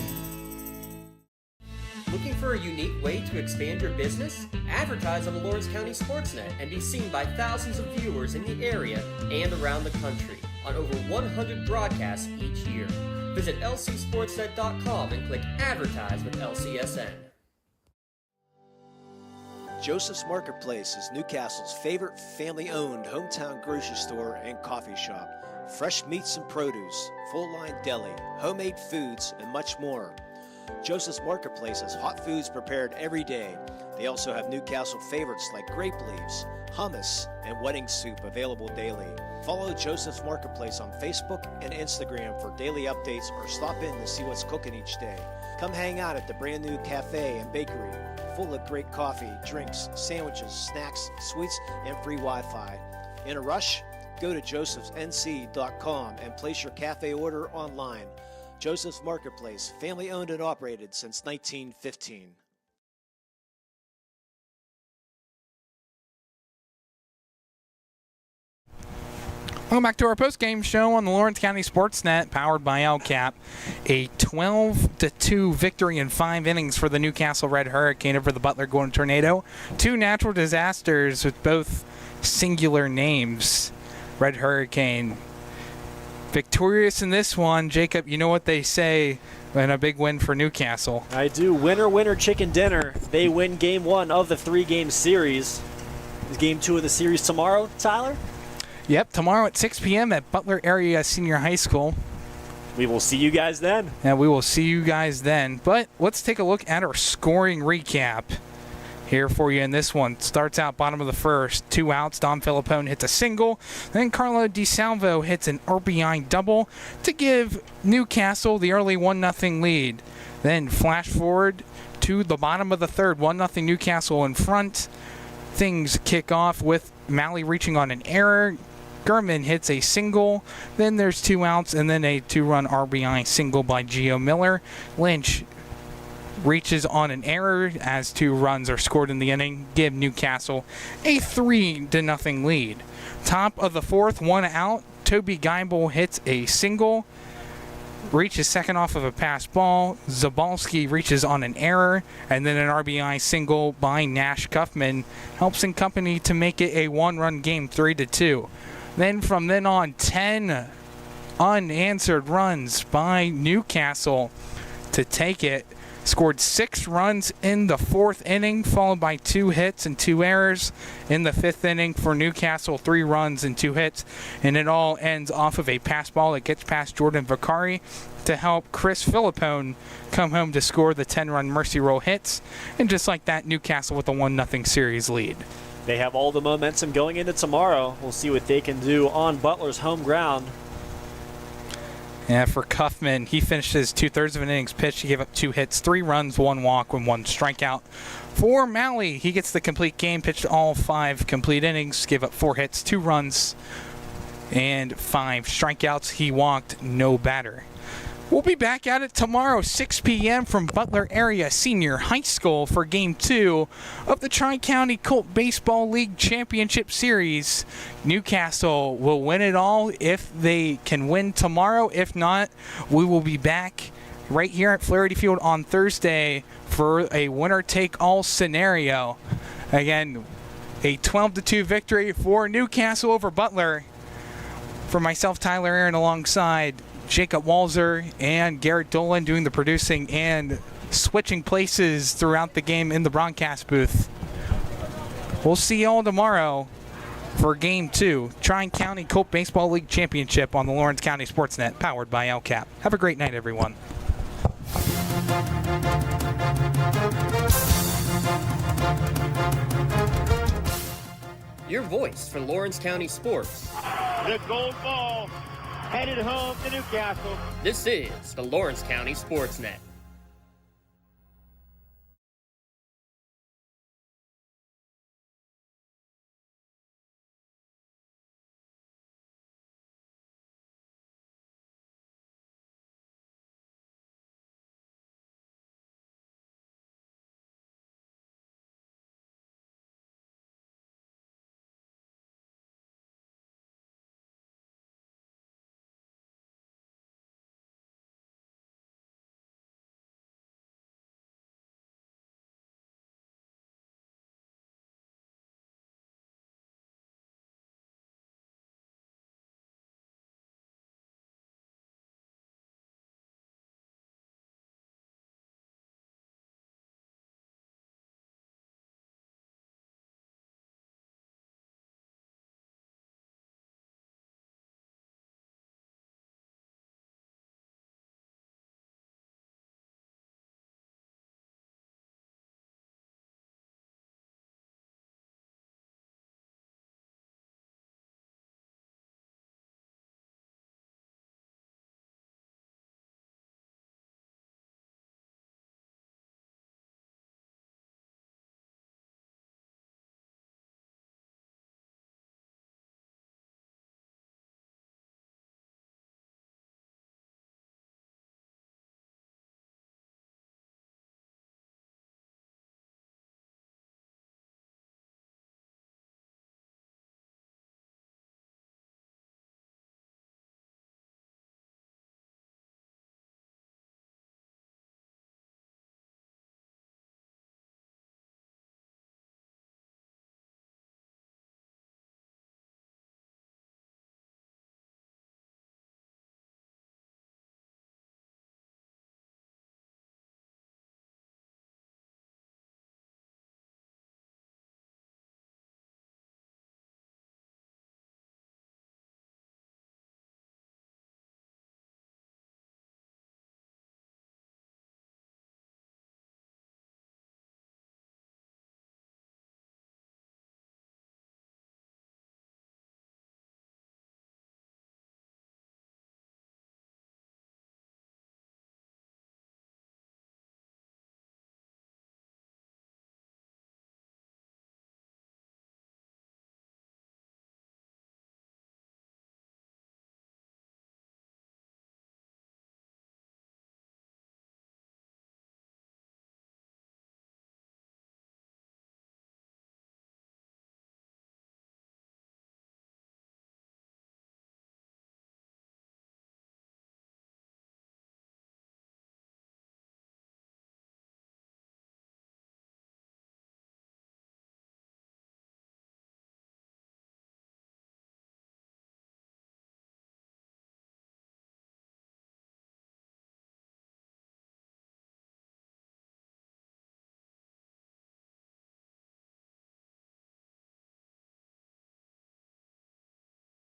Looking for a unique way to expand your business? Advertise on the Lawrence County Sportsnet and be seen by thousands of viewers in the area and around the country on over 100 broadcasts each year. Visit lcsportsnet.com and click Advertise with LCSN. Joseph's Marketplace is Newcastle's favorite family-owned hometown grocery store and coffee shop. fresh meats and produce, full-line deli, homemade foods, and much more. Joseph's Marketplace has hot foods prepared every day. They also have Newcastle favorites like grape leaves, hummus, and wedding soup available daily. Follow Joseph's Marketplace on Facebook and Instagram for daily updates or stop in to see what's cooking each day. Come hang out at the brand new cafe and bakery, full of great coffee, drinks, sandwiches, snacks, sweets, and free Wi-Fi. In a rush? Go to josephsnc.com and place your cafe order online. Joseph's Marketplace, family owned and operated since 1915. Welcome back to our post-game show on the Lawrence County Sportsnet, powered by LCAP. A 12-2 victory in 5 innings for the Newcastle Red Hurricane over the Butler Golden Tornado. 2 natural disasters with both singular names. Red Hurricane victorious in this one. Jacob, you know what they say in a big win for Newcastle. I do. Winner, winner, chicken dinner. They win Game 1 of the 3-game series. Is Game 2 of the series tomorrow, Tyler? Yep, tomorrow at 6 p.m. at Butler Area Senior High School. We will see you guys then. And we will see you guys then. But let's take a look at our scoring recap here for you in this one. Starts out bottom of the first. 2 outs. Dom Filippone hits a single. Then Carlo DiSalvo hits an RBI double to give Newcastle the early 1-0 lead. Then flash forward to the bottom of the third. 1-0 Newcastle in front. Things kick off with Malley reaching on an error. Gurman hits a single, then there's 2 outs, and then a 2-run RBI single by Gio Miller. Lynch reaches on an error as 2 runs are scored in the inning, give Newcastle a 3-0 lead. Top of the fourth, 1 out. Toby Geibel hits a single, reaches second off of a pass ball. Zabalski reaches on an error, and then an RBI single by Nash Kuffman helps in company to make it a 1-run game, 3-2. Then from then on, 10 unanswered runs by Newcastle to take it. Scored 6 runs in the 4th inning, followed by 2 hits and 2 errors. In the 5th inning for Newcastle, 3 runs and 2 hits. And it all ends off of a pass ball that gets past Jordan Vicari to help Chris Filippone come home to score the 10-run Mercy Roll hits. And just like that, Newcastle with a 1-0 series lead. They have all the momentum going into tomorrow. We'll see what they can do on Butler's home ground. Yeah, for Kuffman, he finished his 2/3 of an innings pitched. He gave up 2 hits, 3 runs, 1 walk, and 1 strikeout. For Malley, he gets the complete game, pitched all 5 complete innings, gave up 4 hits, 2 runs, and 5 strikeouts. He walked no batter. We'll be back at it tomorrow, 6 p.m. from Butler Area Senior High School for Game 2 of the Tri-County Colt Baseball League Championship Series. Newcastle will win it all if they can win tomorrow. If not, we will be back right here at Flaherty Field on Thursday for a winner-take-all scenario. Again, a 12-2 victory for Newcastle over Butler. For myself, Tyler Aaron, alongside Jacob Walzer and Garrett Dolan doing the producing and switching places throughout the game in the broadcast booth. We'll see you all tomorrow for Game 2, Tri-County Colt Baseball League Championship on the Lawrence County Sportsnet, powered by LCAP. Have a great night, everyone. Your voice for Lawrence County sports. The gold ball headed home to Newcastle. This is the Lawrence County Sportsnet.